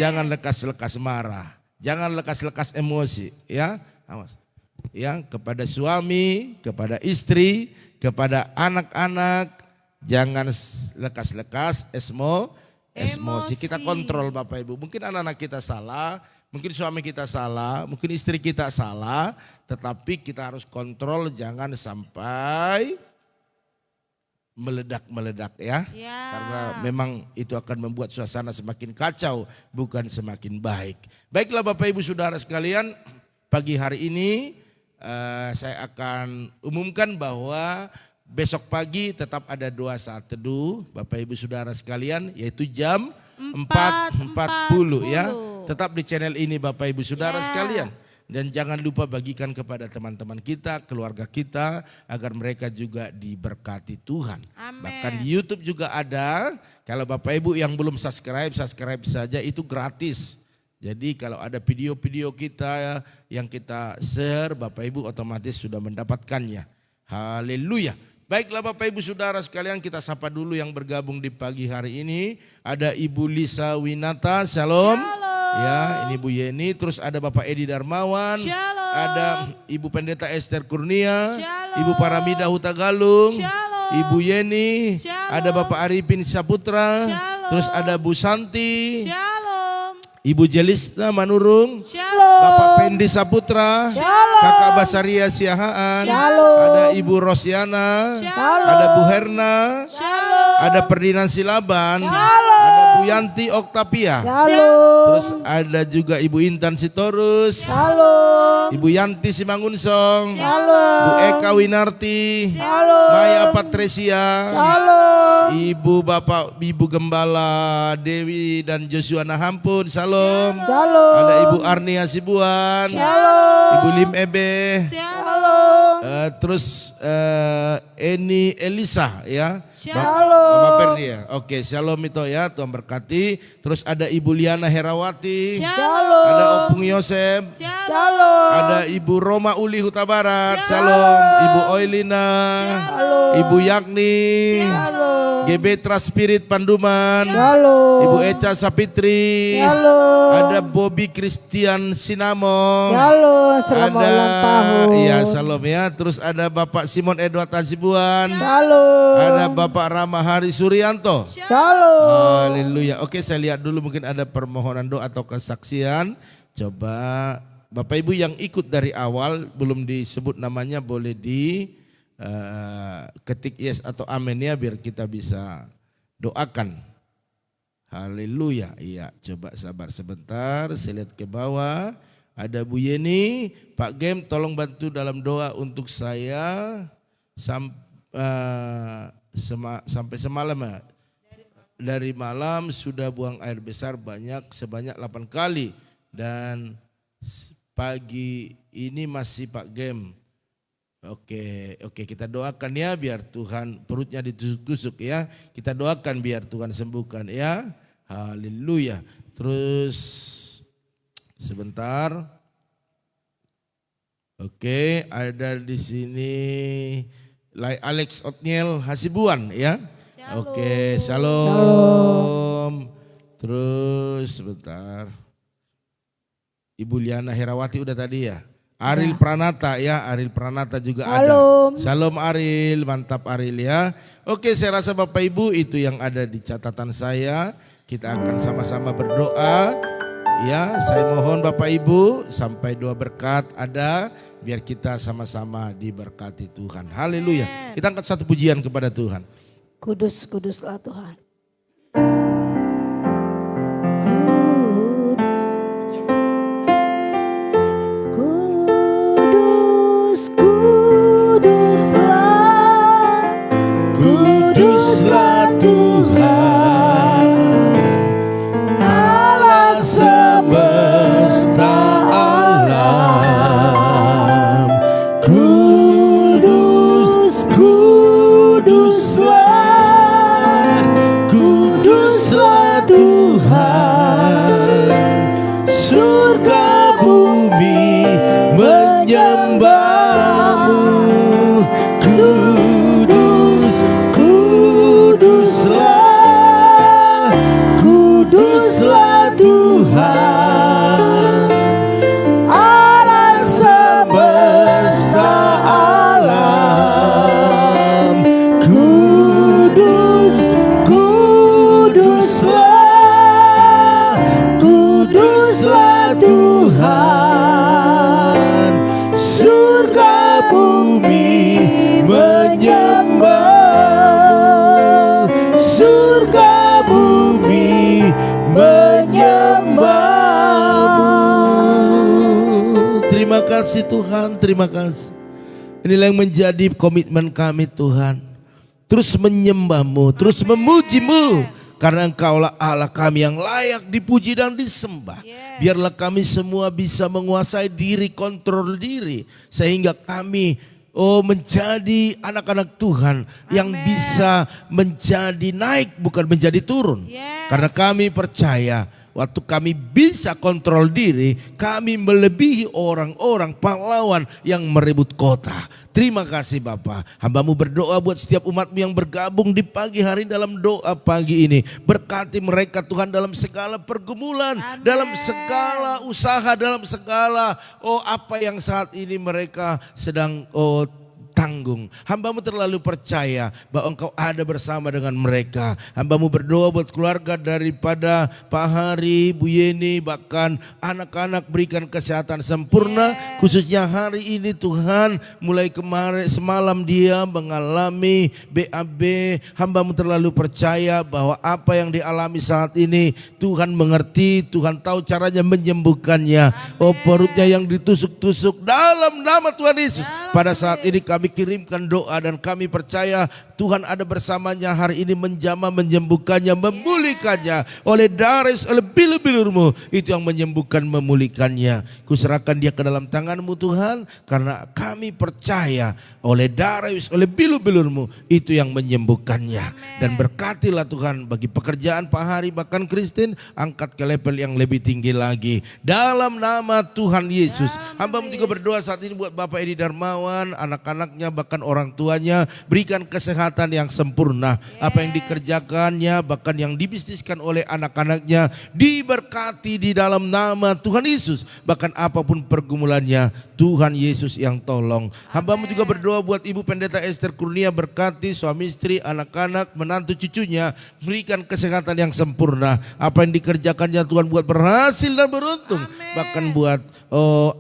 Speaker 3: Jangan lekas-lekas marah. Jangan lekas-lekas emosi, ya. Awas. Ya, kepada suami, kepada istri, kepada anak-anak, jangan lekas-lekas emosi. Kita kontrol Bapak Ibu. Mungkin anak-anak kita salah, mungkin suami kita salah, mungkin istri kita salah, tetapi kita harus kontrol jangan sampai meledak-meledak ya. Karena memang itu akan membuat suasana semakin kacau, bukan semakin baik. Baiklah Bapak Ibu Saudara sekalian, pagi hari ini saya akan umumkan bahwa besok pagi tetap ada doa saat teduh Bapak Ibu Saudara sekalian, yaitu jam 4.40 ya. Tetap di channel ini Bapak Ibu Saudara sekalian. Dan jangan lupa bagikan kepada teman-teman kita, keluarga kita, agar mereka juga diberkati Tuhan. Bahkan di YouTube juga ada. Kalau Bapak Ibu yang belum subscribe saja, itu gratis. Jadi kalau ada video-video kita yang kita share, Bapak Ibu otomatis sudah mendapatkannya. Haleluya. Baiklah Bapak Ibu Saudara sekalian, kita sapa dulu yang bergabung di pagi hari ini. Ada Ibu Lisa Winata, shalom. Ya, ini Bu Yeni, terus ada Bapak Edi Darmawan, ada Ibu Pendeta Esther Kurnia, Ibu Paramida Hutagalung, Ibu Yeni, ada Bapak Arifin Saputra, terus ada Bu Santi, Ibu Jelisna Manurung, Bapak Pendi Saputra, Kakak Basaria Siahaan, ada Ibu Rosiana, ada Bu Herna, ada Perdinan Silaban, ada Bu Yanti Oktavia.
Speaker 2: Shalom.
Speaker 3: Terus ada juga Ibu Intan Sitorus.
Speaker 2: Shalom.
Speaker 3: Ibu Yanti Simangunsong.
Speaker 2: Shalom.
Speaker 3: Bu Eka Winarti.
Speaker 2: Shalom.
Speaker 3: Maya Patresia.
Speaker 2: Shalom.
Speaker 3: Ibu Gembala Dewi dan Joshua Nahampun. Salam.
Speaker 2: Shalom.
Speaker 3: Ada Ibu Arni Hasibuan.
Speaker 2: Shalom.
Speaker 3: Ibu Lim Ebe.
Speaker 2: Shalom.
Speaker 3: Terus Eni Elisa ya.
Speaker 2: Shalom.
Speaker 3: Mama Perdi ya. Oke, shalom itu ya, Tuhan berkati. Terus ada Ibu Liana Herawati.
Speaker 2: Shalom.
Speaker 3: Ada Opung Yosef.
Speaker 2: Shalom.
Speaker 3: Ada Ibu Roma Uli Huta Barat. Shalom. Ibu Oilina.
Speaker 2: Shalom.
Speaker 3: Ibu Yakni.
Speaker 2: Shalom.
Speaker 3: Gebetra Spirit Panduman.
Speaker 2: Shalom.
Speaker 3: Ibu Eca Sapitri.
Speaker 2: Shalom.
Speaker 3: Ada Bobby Christian Sinamo.
Speaker 2: Shalom. Selamat
Speaker 3: Ada
Speaker 2: ulang tahun.
Speaker 3: iya shalom ya. Terus ada Bapak Simon Edward Hasibuan.
Speaker 2: Shalom.
Speaker 3: Ada Bapak Rama Hari Suryanto.
Speaker 2: Shalom.
Speaker 3: Haleluya. Oke, saya lihat dulu mungkin ada permohonan doa atau kesaksian. Coba Bapak Ibu yang ikut dari awal belum disebut namanya boleh di ketik yes atau amin ya biar kita bisa doakan. Haleluya. Iya, coba sabar sebentar. Saya lihat ke bawah. Ada Bu Yeni, Pak Gem tolong bantu dalam doa untuk saya sampai semalam ya. Dari malam sudah buang air besar sebanyak 8 kali dan pagi ini masih Pak Gem. Oke, kita doakan ya biar Tuhan perutnya ditusuk-tusuk ya. Kita doakan biar Tuhan sembuhkan ya. Haleluya. Terus sebentar. Oke, ada di sini Alex Otniel Hasibuan ya. Oke, shalom. Terus sebentar. Ibu Liana Herawati udah tadi ya. Aril Pranata ya, Aril Pranata juga ada. Shalom Aril, mantap Aril ya. Oke, saya rasa Bapak Ibu itu yang ada di catatan saya. Kita akan sama-sama berdoa. Ya, saya mohon Bapak Ibu sampai doa berkat ada biar kita sama-sama diberkati Tuhan. Haleluya. Kita angkat satu pujian kepada Tuhan.
Speaker 2: Kudus, kuduslah Tuhan.
Speaker 3: Kuduslah Tuhan, Allah semesta alam. Kudus, kuduslah, kuduslah Tuhan. Surga bumi menyembahmu. Kuduslah Tuhan, Allah semesta alam. Kuduslah, kuduslah Tuhan. Surga bumi menyembah, surga bumi menyembahmu. Terima kasih Tuhan, terima kasih. Inilah yang menjadi komitmen kami Tuhan. Terus menyembahmu, terus memujimu. Karena Engkaulah Allah kami yang layak dipuji dan disembah. Biarlah kami semua bisa menguasai diri, kontrol diri. Sehingga kami menjadi anak-anak Tuhan yang bisa menjadi naik bukan menjadi turun. Karena kami percaya waktu kami bisa kontrol diri, kami melebihi orang-orang pahlawan yang merebut kota. Terima kasih Bapa. Hamba-Mu berdoa buat setiap umat-Mu yang bergabung di pagi hari dalam doa pagi ini. Berkati mereka Tuhan dalam segala pergumulan, dalam segala usaha, dalam segala apa yang saat ini mereka sedang tanggung. Hambamu terlalu percaya bahwa Engkau ada bersama dengan mereka. Hambamu berdoa buat keluarga daripada Pak Hari, Bu Yeni, bahkan anak-anak, berikan kesehatan sempurna. Khususnya hari ini Tuhan, mulai kemarin semalam dia mengalami BAB. Hambamu terlalu percaya bahwa apa yang dialami saat ini Tuhan mengerti, Tuhan tahu caranya menyembuhkannya. Oh, perutnya yang ditusuk-tusuk dalam nama Tuhan Yesus. Pada saat ini kami kirimkan doa dan kami percaya Tuhan ada bersamanya hari ini, menjamah, menyembuhkannya, memulihkannya. Oleh darah Yesus, oleh bilur-bilurmu, itu yang menyembuhkan, memulihkannya. Kuserahkan dia ke dalam tangan-Mu Tuhan, karena kami percaya oleh darah Yesus, oleh bilur-bilurmu, itu yang menyembuhkannya. Dan berkatilah Tuhan bagi pekerjaan Pak Hari, bahkan Christine, angkat ke level yang lebih tinggi lagi. Dalam nama Tuhan Yesus. Hamba-Mu juga berdoa saat ini buat Bapak Edi Darmawan, anak-anaknya, bahkan orang tuanya, berikan kesehatan yang sempurna. Apa yang dikerjakannya, bahkan yang dibisniskan oleh anak-anaknya, diberkati di dalam nama Tuhan Yesus. Bahkan apapun pergumulannya, Tuhan Yesus yang tolong. Hamba-Mu juga berdoa buat Ibu Pendeta Esther Kurnia, berkati suami istri, anak-anak, menantu cucunya, berikan kesehatan yang sempurna. Apa yang dikerjakannya Tuhan buat berhasil dan beruntung. Bahkan buat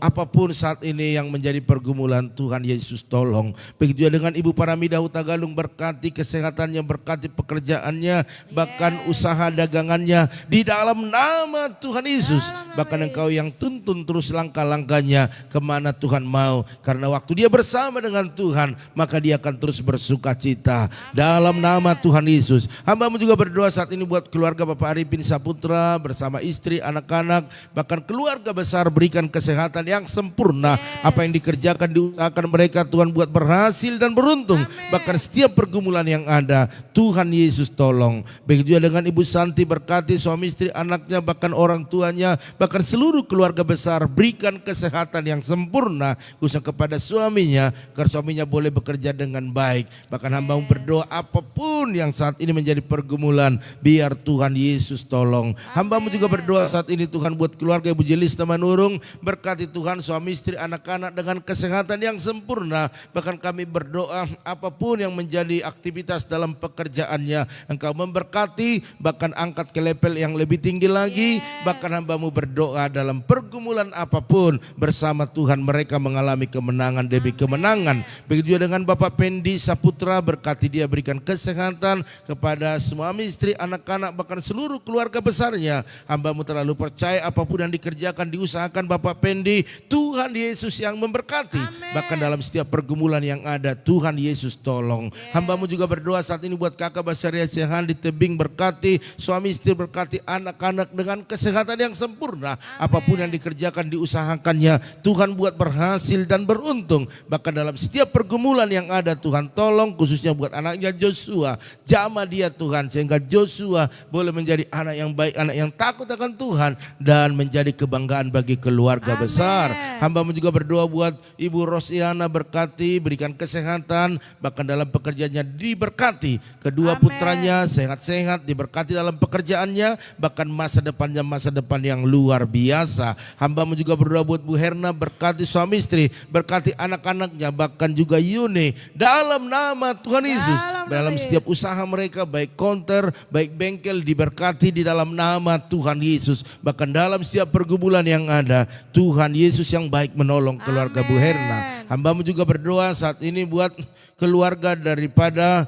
Speaker 3: apapun saat ini yang menjadi pergumulan, Tuhan Yesus tolong. Begitu juga dengan Ibu Paramida Hutagalung, berkati kesehatannya, berkati pekerjaannya, bahkan usaha dagangannya di dalam nama Tuhan Yesus. Bahkan Engkau yang tuntun terus langkah-langkahnya kemana Tuhan mau, karena waktu dia bersama dengan Tuhan maka dia akan terus bersuka cita dalam nama Tuhan Yesus. Hamba-Mu juga berdoa saat ini buat keluarga Bapak Arifin Saputra bersama istri, anak-anak, bahkan keluarga besar, berikan kesehatan yang sempurna. Apa yang dikerjakan, diusahakan mereka, Tuhan buat berhasil dan beruntung. Bahkan setiap pergumulan yang ada, Tuhan Yesus tolong. Begitu juga dengan Ibu Santi, berkati suami istri, anaknya, bahkan orang tuanya, bahkan seluruh keluarga besar, berikan kesehatan yang sempurna khususnya kepada suaminya, agar suaminya boleh bekerja dengan baik. Bahkan hamba-Mu berdoa apapun yang saat ini menjadi pergumulan, biar Tuhan Yesus tolong. Hamba-Mu juga berdoa saat ini Tuhan buat keluarga Ibu Jelis Tamanurung, berkati Tuhan suami istri, anak-anak dengan kesehatan yang sempurna. Bahkan kami berdoa apapun yang menjadi aktivitas dalam pekerjaannya, Engkau memberkati, bahkan angkat ke level yang lebih tinggi lagi. Bahkan hamba-Mu berdoa dalam pergumulan apapun, bersama Tuhan mereka mengalami kemenangan demi kemenangan. Begitu juga dengan Bapak Pendi Saputra, berkati dia, berikan kesehatan kepada suami istri, anak-anak, bahkan seluruh keluarga besarnya. Hamba-Mu terlalu percaya apapun yang dikerjakan, diusahakan Bapak Pendi, Tuhan Yesus yang memberkati. Bahkan dalam setiap pergumulan yang ada, Tuhan Yesus tolong. Hamba-Mu juga berdoa saat ini buat kakak Basaria Sehan di tebing, berkati suami istri, berkati anak-anak dengan kesehatan yang sempurna. Apapun yang dikerjakan, diusahakannya, Tuhan buat berhasil dan beruntung. Bahkan dalam setiap pergumulan yang ada, Tuhan tolong, khususnya buat anaknya Joshua. Jamah dia Tuhan, sehingga Joshua boleh menjadi anak yang baik, anak yang takut akan Tuhan, dan menjadi kebanggaan bagi keluarga besar. Hamba-Mu juga berdoa buat Ibu Rosiana, berkati, berikan kesehatan, bahkan dalam pekerjaannya diberkati. Kedua putranya sehat-sehat, diberkati dalam pekerjaannya, bahkan masa depan yang luar biasa. Hamba-Mu juga berdoa buat Bu Herna, berkati suami istri, berkati anak-anaknya, bahkan juga Yuni, dalam nama Tuhan Yesus. Dalam setiap usaha mereka, baik konter, baik bengkel, diberkati di dalam nama Tuhan Yesus. Bahkan dalam setiap pergumulan yang ada, Tuhan Yesus yang baik menolong keluarga Bu Herna. Hamba-Mu juga berdoa saat ini buat keluarga daripada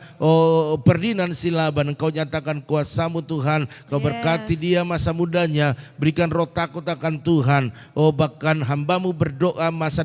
Speaker 3: Ferdinand Silaban. Engkau nyatakan kuasa-Mu Tuhan, Kau berkati dia masa mudanya, berikan roh takut akan Tuhan. Bahkan hamba-Mu berdoa masa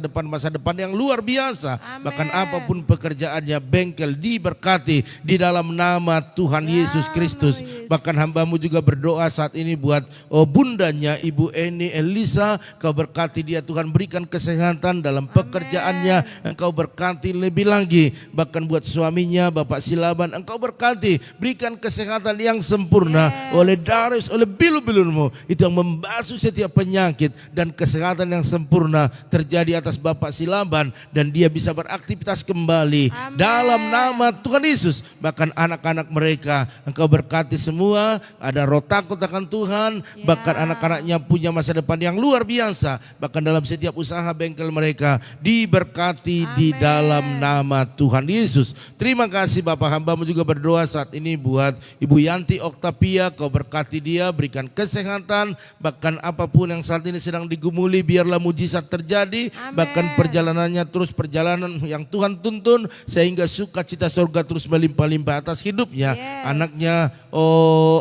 Speaker 3: depan yang luar biasa. Bahkan apapun pekerjaannya, bengkel, diberkati di dalam nama Tuhan Yesus Kristus. Bahkan hamba-Mu juga berdoa saat ini buat bundanya Ibu Eni Elisa, Kau berkati dia Tuhan, berikan kesehatan dalam pekerjaannya, Engkau berkati lebih lagi. Bahkan buat suaminya Bapak Silaban, Engkau berkati, berikan kesehatan yang sempurna. Oleh darah, oleh bilur-bilur-Mu, itu yang membasuh setiap penyakit, dan kesehatan yang sempurna terjadi atas Bapak Silaban, dan dia bisa beraktivitas kembali dalam nama Tuhan Yesus. Bahkan anak-anak mereka Engkau berkati semua, ada roh takut akan Tuhan. Bahkan anak-anaknya punya masa depan yang luar biasa. Bahkan dalam setiap usaha bengkel mereka diberkati diberkati di dalam nama Tuhan Yesus. Terima kasih Bapak, hamba-Mu juga berdoa saat ini buat Ibu Yanti Oktavia, Kau berkati dia, berikan kesehatan, bahkan apapun yang saat ini sedang digumuli biarlah mujizat terjadi.
Speaker 5: Amen.
Speaker 3: Bahkan perjalanannya terus perjalanan yang Tuhan tuntun sehingga sukacita surga terus melimpah-limpah atas hidupnya.
Speaker 5: Yes.
Speaker 3: Anaknya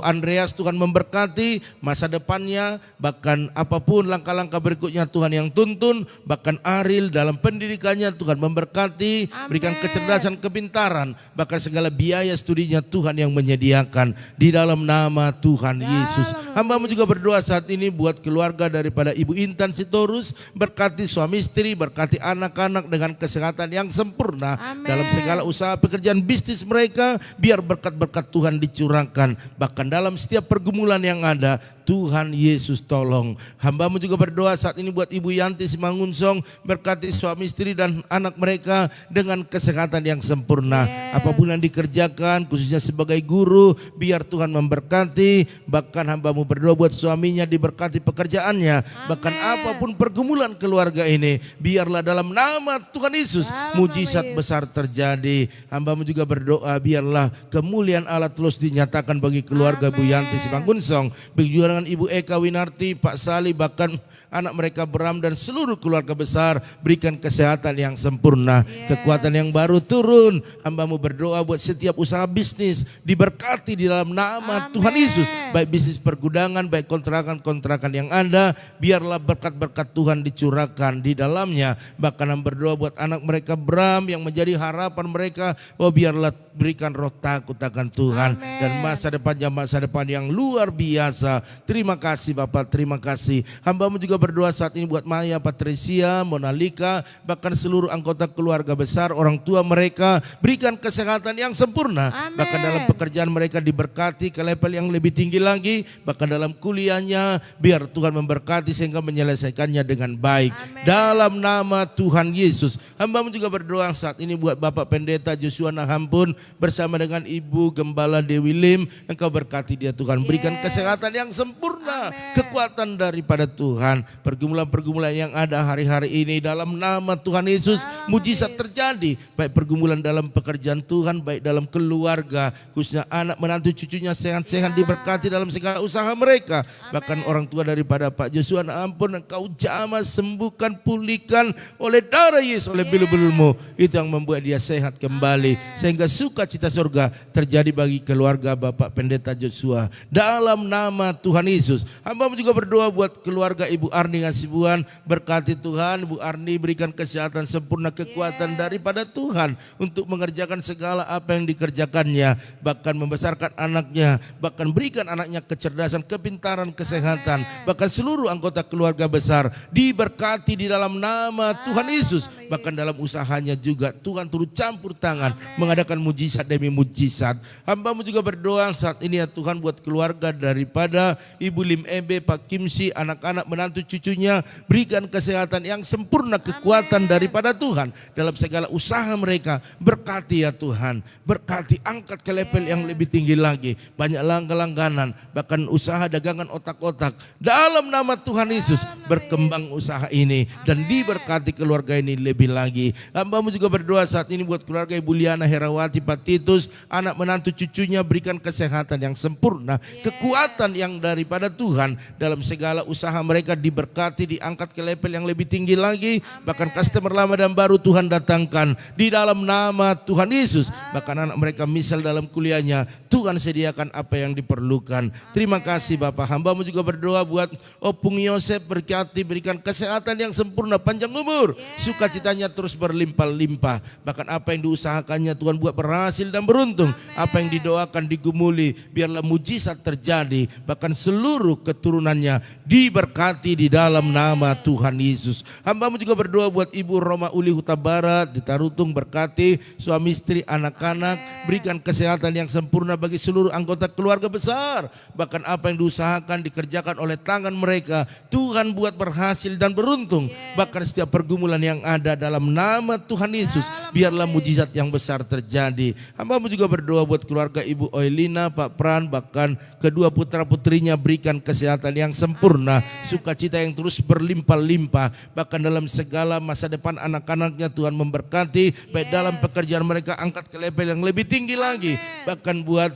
Speaker 3: Andreas, Tuhan memberkati masa depannya, bahkan apapun langkah-langkah berikutnya Tuhan yang tuntun. Bahkan Ariel dalam pendidikannya Tuhan memberkati, berikan kecerdasan, kepintaran, bahkan segala biaya studinya Tuhan yang menyediakan di dalam nama Tuhan Yesus. Hamba-Mu juga berdoa saat ini buat keluarga daripada Ibu Intan Sitorus, berkati suami istri, berkati anak-anak dengan kesehatan yang sempurna.
Speaker 5: Amen.
Speaker 3: Dalam segala usaha pekerjaan bisnis mereka, biar berkat-berkat Tuhan dicurahkan. Bahkan dalam setiap pergumulan yang ada, Tuhan Yesus tolong. Hamba-Mu juga berdoa saat ini buat Ibu Yanti Simangunsong, berkati suami istri dan anak mereka dengan kesehatan yang sempurna.
Speaker 5: Yes.
Speaker 3: Apapun yang dikerjakan, khususnya sebagai guru, biar Tuhan memberkati. Bahkan hamba-Mu berdoa buat suaminya diberkati pekerjaannya. Bahkan apapun pergumulan keluarga ini, biarlah dalam nama Tuhan Yesus mujizat besar terjadi. Hamba-Mu juga berdoa biarlah kemuliaan Allah terus dinyatakan bagi keluarga Bu Yanti Simangunsong. Begitu dengan Ibu Eka Winarti, Pak Sali, bahkan anak mereka Bram dan seluruh keluarga besar, berikan kesehatan yang sempurna. Kekuatan yang baru turun. Hamba-Mu berdoa buat setiap usaha bisnis diberkati di dalam nama Tuhan Yesus. Baik bisnis pergudangan, baik kontrakan-kontrakan yang ada, biarlah berkat-berkat Tuhan dicurahkan di dalamnya. Bahkan hamba berdoa buat anak mereka Bram yang menjadi harapan mereka, biarlah berikan roh takut akan Tuhan. Dan masa depan yang luar biasa. Terima kasih Bapak, terima kasih. Hamba-Mu juga berdoa saat ini buat Maya, Patricia, Monalika, bahkan seluruh anggota keluarga besar, orang tua mereka, berikan kesehatan yang sempurna.
Speaker 5: Amen.
Speaker 3: Bahkan dalam pekerjaan mereka diberkati ke level yang lebih tinggi lagi. Bahkan dalam kuliahnya, biar Tuhan memberkati sehingga menyelesaikannya dengan baik.
Speaker 5: Amen.
Speaker 3: Dalam nama Tuhan Yesus. Hamba-Mu juga berdoa saat ini buat Bapak Pendeta Joshua Nahampun bersama dengan Ibu Gembala Dewi Lim. Engkau berkati dia Tuhan, berikan kesehatan yang sempurna. Kekuatan daripada Tuhan. Pergumulan-pergumulan yang ada hari-hari ini dalam nama Tuhan Yesus, mujizat terjadi. Baik pergumulan dalam pekerjaan Tuhan, baik dalam keluarga, khususnya anak menantu cucunya sehat-sehat diberkati dalam segala usaha mereka. Bahkan orang tua daripada Pak Joshua, ampun Engkau jamah, sembuhkan, pulihkan oleh darah Yesus, oleh bulu-bulumu. Itu yang membuat dia sehat kembali. Sehingga sukacita surga terjadi bagi keluarga Bapak Pendeta Joshua. Dalam nama Tuhan Yesus. Hamba juga berdoa buat keluarga Ibu Arni Ngasibuan, berkati Tuhan, Bu Arni berikan kesehatan sempurna, kekuatan daripada Tuhan untuk mengerjakan segala apa yang dikerjakannya, bahkan membesarkan anaknya, bahkan berikan anaknya kecerdasan, kepintaran, kesehatan, bahkan seluruh anggota keluarga besar diberkati di dalam nama Tuhan Yesus. Bahkan dalam usahanya juga Tuhan turut campur tangan, mengadakan mujizat demi mujizat. Hamba-Mu juga berdoa saat ini ya Tuhan buat keluarga daripada Ibu Lim Ebe, Pak Kimsi, anak-anak menantu cucunya, berikan kesehatan yang sempurna, kekuatan daripada Tuhan dalam segala usaha mereka. Berkati ya Tuhan, berkati, angkat ke level yang lebih tinggi lagi. Banyak langganan, bahkan usaha dagangan otak-otak. Dalam nama Tuhan Yesus berkembang usaha ini dan diberkati keluarga ini lebih lagi. Hamba-Mu juga berdoa saat ini buat keluarga Ibu Liana Herawati, Pak Titus, anak menantu cucunya, berikan kesehatan yang sempurna, kekuatan yang daripada Tuhan dalam segala usaha mereka, diberkati, diangkat ke level yang lebih tinggi lagi. Bahkan customer lama dan baru Tuhan datangkan di dalam nama Tuhan Yesus. Bahkan anak mereka misal dalam kuliahnya, Tuhan sediakan apa yang diperlukan. Terima kasih Bapak. Hamba-Mu juga berdoa buat Opung Yosef, berkati, berikan kesehatan yang sempurna, panjang umur, sukacitanya terus berlimpah-limpah. Bahkan apa yang diusahakannya Tuhan buat berhasil dan beruntung. Apa yang didoakan digumuli, biarlah mujizat terjadi. Bahkan seluruh keturunannya diberkati di dalam nama Tuhan Yesus. Hamba-Mu juga berdoa buat Ibu Roma Uli Huta Barat di Tarutung, berkati suami istri, anak-anak, berikan kesehatan yang sempurna bagi seluruh anggota keluarga besar. Bahkan apa yang diusahakan dikerjakan oleh tangan mereka, Tuhan buat berhasil dan beruntung. Bahkan setiap pergumulan yang ada dalam nama Tuhan Yesus, biarlah mujizat yang besar terjadi. Hamba-Mu juga berdoa buat keluarga Ibu Oelina, Pak Pran, bahkan kedua putra-putrinya, berikan kesehatan yang sempurna. sempurna, sukacita yang terus berlimpah-limpah, bahkan dalam segala masa depan anak-anaknya Tuhan memberkati, baik dalam pekerjaan mereka angkat ke level yang lebih tinggi lagi, bahkan buat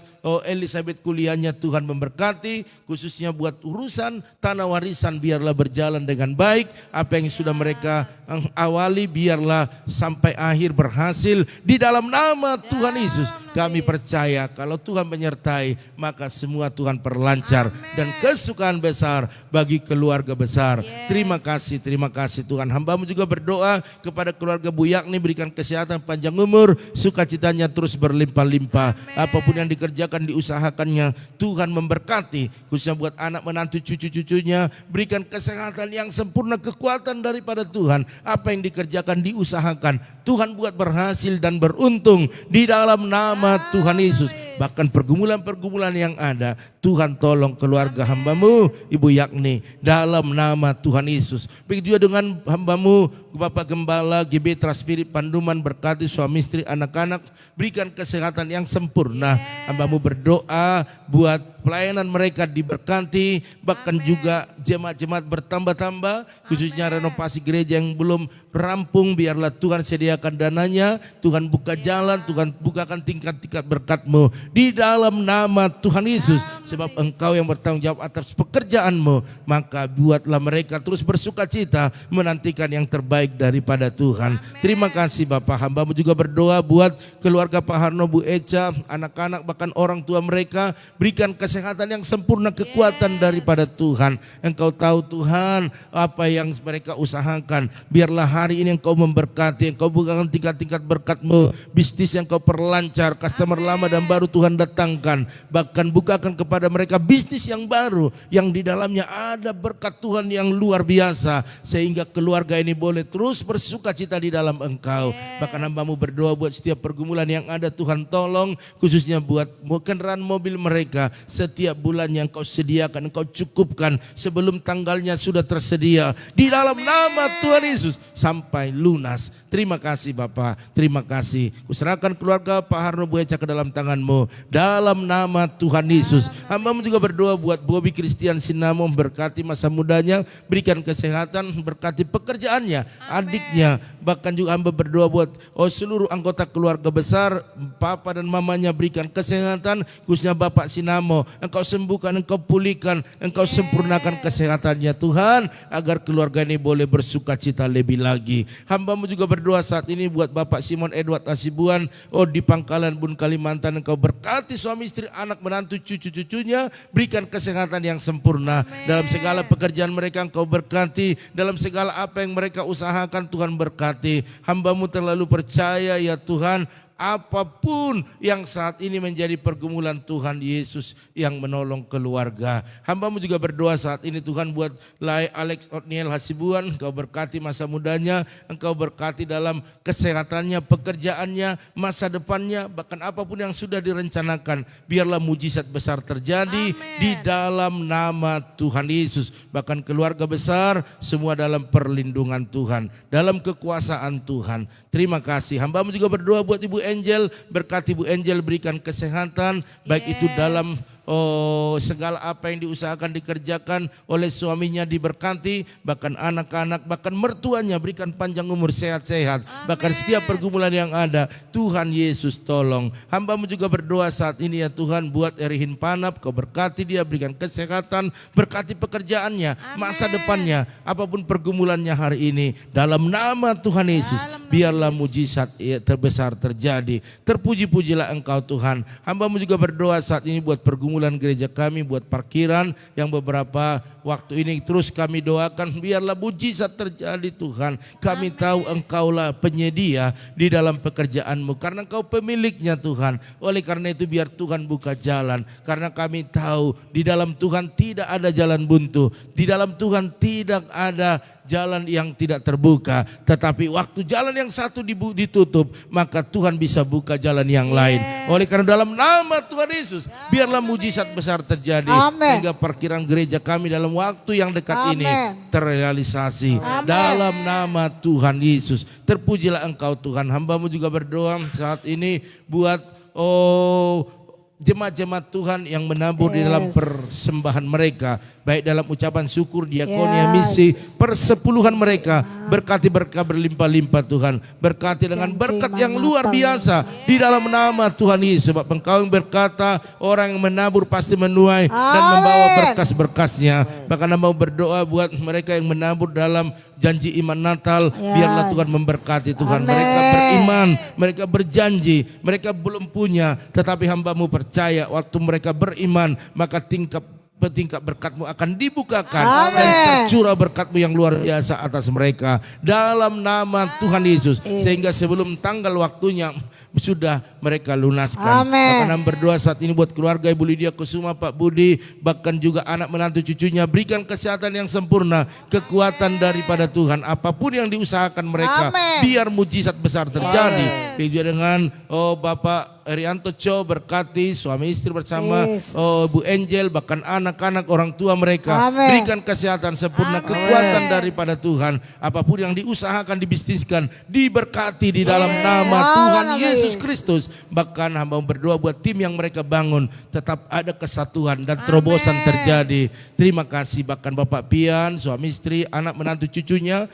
Speaker 3: Elizabeth kuliahnya Tuhan memberkati, khususnya buat urusan tanah warisan biarlah berjalan dengan baik, apa yang sudah mereka awali biarlah sampai akhir berhasil di dalam nama Tuhan Yesus. Kami percaya kalau Tuhan menyertai maka semua Tuhan perlancar dan kesukaan besar bagi keluarga besar. Terima kasih Tuhan. Hamba-Mu juga berdoa kepada keluarga Bu Yakni, berikan kesehatan, panjang umur, sukacitanya terus berlimpah-limpah. Apapun yang dikerjakan diusahakannya Tuhan memberkati, khususnya buat anak menantu cucu-cucunya, berikan kesehatan yang sempurna, kekuatan daripada Tuhan. Apa yang dikerjakan diusahakan Tuhan buat berhasil dan beruntung di dalam nama Tuhan Yesus. Bahkan pergumulan-pergumulan yang ada Tuhan tolong keluarga hamba-Mu Ibu Yakni dalam nama Tuhan Yesus. Begitu juga dengan hamba-Mu Bapak Gembala GB Traspirit Panduman, berkati suami istri anak-anak, berikan kesehatan yang sempurna. Hamba-Mu berdoa buat pelayanan mereka diberkati, bahkan juga jemaat-jemaat bertambah-tambah, khususnya renovasi gereja yang belum rampung, biarlah Tuhan sediakan dananya, Tuhan buka jalan, Tuhan bukakan tingkat-tingkat berkat-Mu di dalam nama Tuhan Yesus. Sebab Engkau yang bertanggung jawab atas pekerjaan-Mu, maka buatlah mereka terus bersuka cita menantikan yang terbaik daripada Tuhan. Terima kasih Bapak. Hamba-Mu juga berdoa buat keluarga Pak Harno, Bu Eca, anak-anak bahkan orang tua mereka, berikan kesehatan yang sempurna, kekuatan daripada Tuhan. Engkau tahu Tuhan apa yang mereka usahakan, biarlah hari ini Engkau memberkati, Engkau bukakan tingkat-tingkat berkat-Mu, bisnis yang Kau perlancar, customer lama dan baru Tuhan datangkan, bahkan bukakan kepada mereka bisnis yang baru yang di dalamnya ada berkat Tuhan yang luar biasa, sehingga keluarga ini boleh terus bersuka cita di dalam Engkau. Bahkan hamba-Mu berdoa buat setiap pergumulan yang ada, Tuhan tolong, khususnya buat kendaraan mobil mereka, setiap bulan yang Engkau sediakan, Engkau cukupkan sebelum tanggalnya sudah tersedia di dalam nama Tuhan Yesus sampai lunas. Terima kasih Bapak, terima kasih. Kuserahkan keluarga Pak Harno, Bu Eca ke dalam tangan-Mu dalam nama Tuhan Yesus. Hamba-Mu juga berdoa buat Bobby Christian Sinamo, berkati masa mudanya, berikan kesehatan, berkati pekerjaannya, adiknya, bahkan juga hamba berdoa buat seluruh anggota keluarga besar, papa dan mamanya, berikan kesehatan, khususnya Bapak Sinamo, Engkau sembuhkan, Engkau pulihkan, Engkau sempurnakan kesehatannya Tuhan, agar keluarga ini boleh bersuka cita lebih lagi. Hamba-Mu juga berdoa saat ini buat Bapak Simon Edward Asibuan, di Pangkalan Bun Kalimantan, Engkau berkati suami istri, anak menantu cucu-cucunya, berikan kesehatan yang sempurna. Dalam segala pekerjaan mereka Engkau berkati, dalam segala apa yang mereka usahakan Tuhan berkati. Hamba-Mu terlalu percaya ya Tuhan, apapun yang saat ini menjadi pergumulan, Tuhan Yesus yang menolong keluarga. Hamba-Mu juga berdoa saat ini Tuhan buat Alex Otniel Hasibuan, Engkau berkati masa mudanya, Engkau berkati dalam kesehatannya, pekerjaannya, masa depannya, bahkan apapun yang sudah direncanakan, biarlah mujizat besar terjadi di dalam nama Tuhan Yesus. Bahkan keluarga besar semua dalam perlindungan Tuhan, dalam kekuasaan Tuhan. Terima kasih. Hamba-Mu juga berdoa buat Ibu Angel, berkati Ibu Angel, berikan kesehatan, baik itu dalam segala apa yang diusahakan dikerjakan oleh suaminya diberkati, bahkan anak-anak, bahkan mertuanya, berikan panjang umur, sehat-sehat, bahkan setiap pergumulan yang ada Tuhan Yesus tolong. Hamba-Mu juga berdoa saat ini ya Tuhan buat Erihin Panap, Kau berkati dia, berikan kesehatan, berkati pekerjaannya, masa depannya, apapun pergumulannya hari ini, dalam nama Tuhan Yesus biarlah mujizat terbesar terjadi. Terpuji-pujilah Engkau Tuhan. Hamba-Mu juga berdoa saat ini buat pergumulan gereja kami, buat parkiran yang beberapa waktu ini terus kami doakan, biarlah mujizat terjadi Tuhan. Kami tahu Engkaulah penyedia di dalam pekerjaan-Mu, karena Engkau pemiliknya Tuhan. Oleh karena itu biar Tuhan buka jalan, karena kami tahu di dalam Tuhan tidak ada jalan buntu, di dalam Tuhan tidak ada jalan yang tidak terbuka, tetapi waktu jalan yang satu ditutup, maka Tuhan bisa buka jalan yang lain. Oleh karena dalam nama Tuhan Yesus, biarlah mujizat besar terjadi, hingga parkiran gereja kami dalam waktu yang dekat ini terrealisasi. Dalam nama Tuhan Yesus, terpujilah Engkau Tuhan. Hamba-Mu juga berdoa saat ini buat jemaat-jemaat Tuhan yang menabur di dalam persembahan mereka, baik dalam ucapan syukur, diakonia, misi, persepuluhan mereka. Berkati berkah berlimpah-limpah Tuhan. Berkati dengan berkat yang luar biasa di dalam nama Tuhan Yesus. Sebab Engkau yang berkata orang yang menabur pasti menuai dan membawa berkas-berkasnya. Bahkan mau berdoa buat mereka yang menabur dalam janji iman Natal, biarlah Tuhan memberkati Tuhan. Mereka beriman, mereka berjanji, mereka belum punya, tetapi hamba-Mu percaya waktu mereka beriman, maka tingkat berkat-Mu akan dibukakan dan tercurah berkat-Mu yang luar biasa atas mereka dalam nama Tuhan Yesus, sehingga sebelum tanggal waktunya sudah mereka lunaskan. Bahkan berdoa saat ini buat keluarga Ibu Lydia Kusuma, Pak Budi, bahkan juga anak menantu cucunya, berikan kesehatan yang sempurna, kekuatan daripada Tuhan. Apapun yang diusahakan mereka, biar mujizat besar terjadi. Juga dengan Bapak Erianto Cho, berkati suami istri bersama Bu Angel, bahkan anak-anak, orang tua mereka, berikan kesehatan sempurna, kekuatan daripada Tuhan. Apapun yang diusahakan, dibisniskan, diberkati di dalam nama Tuhan Yesus Kristus. Bahkan hamba berdoa buat tim yang mereka bangun, tetap ada kesatuan dan terobosan terjadi. Terima kasih. Bahkan Bapak Pian, suami istri, anak menantu cucunya,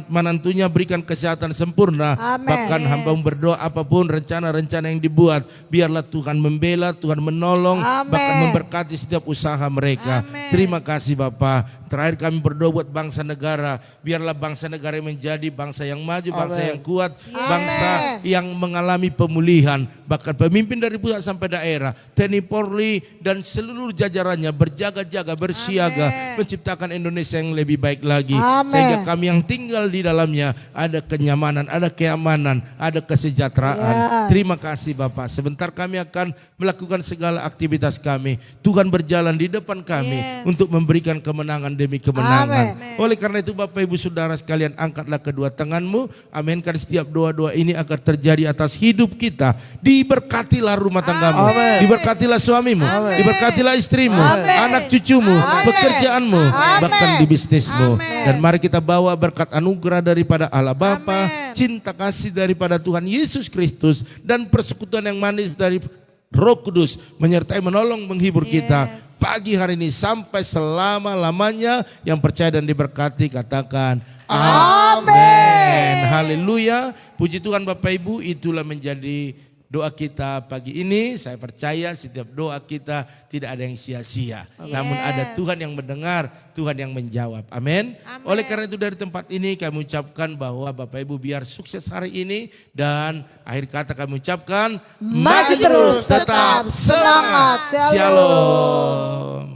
Speaker 3: menantunya, berikan kesehatan sempurna. Bahkan hamba berdoa apapun rencana-rencana yang dibuat, biarlah Tuhan membela, Tuhan menolong, bahkan memberkati setiap usaha mereka. Terima kasih Bapak. Terakhir kami berdoa buat bangsa negara, biarlah bangsa negara menjadi bangsa yang maju, bangsa yang kuat, bangsa yang mengalami pemulihan. Bahkan pemimpin dari pusat sampai daerah, TNI Polri dan seluruh jajarannya berjaga-jaga, bersiaga, menciptakan Indonesia yang lebih baik lagi. Sehingga kami yang tinggal di dalamnya ada kenyamanan, ada keamanan, ada kesejahteraan. Terima kasih Bapak. Sebentar kami akan melakukan segala aktivitas kami. Tuhan berjalan di depan kami untuk memberikan kemenangan demi kemenangan. Oleh karena itu Bapak Ibu Saudara sekalian, angkatlah kedua tanganmu. Aminkan setiap doa-doa ini agar terjadi atas hidup kita. Diberkatilah rumah tanggamu, diberkatilah suamimu, diberkatilah istrimu, anak cucumu, pekerjaanmu, bahkan di bisnismu. Dan mari kita bawa berkat anugerah daripada Allah Bapa, cinta kasih daripada Tuhan Yesus Kristus, dan persekutuan yang manis dari Roh Kudus menyertai, menolong, menghibur kita pagi hari ini sampai selama-lamanya. Yang percaya dan diberkati katakan amin. Haleluya. Puji Tuhan Bapak Ibu, itulah menjadi doa kita pagi ini. Saya percaya setiap doa kita tidak ada yang sia-sia. Namun ada Tuhan yang mendengar, Tuhan yang menjawab. Amin. Oleh karena itu dari tempat ini kami ucapkan bahwa Bapak Ibu biar sukses hari ini. Dan akhir kata kami ucapkan,
Speaker 2: maju terus, tetap semangat.
Speaker 3: Shalom.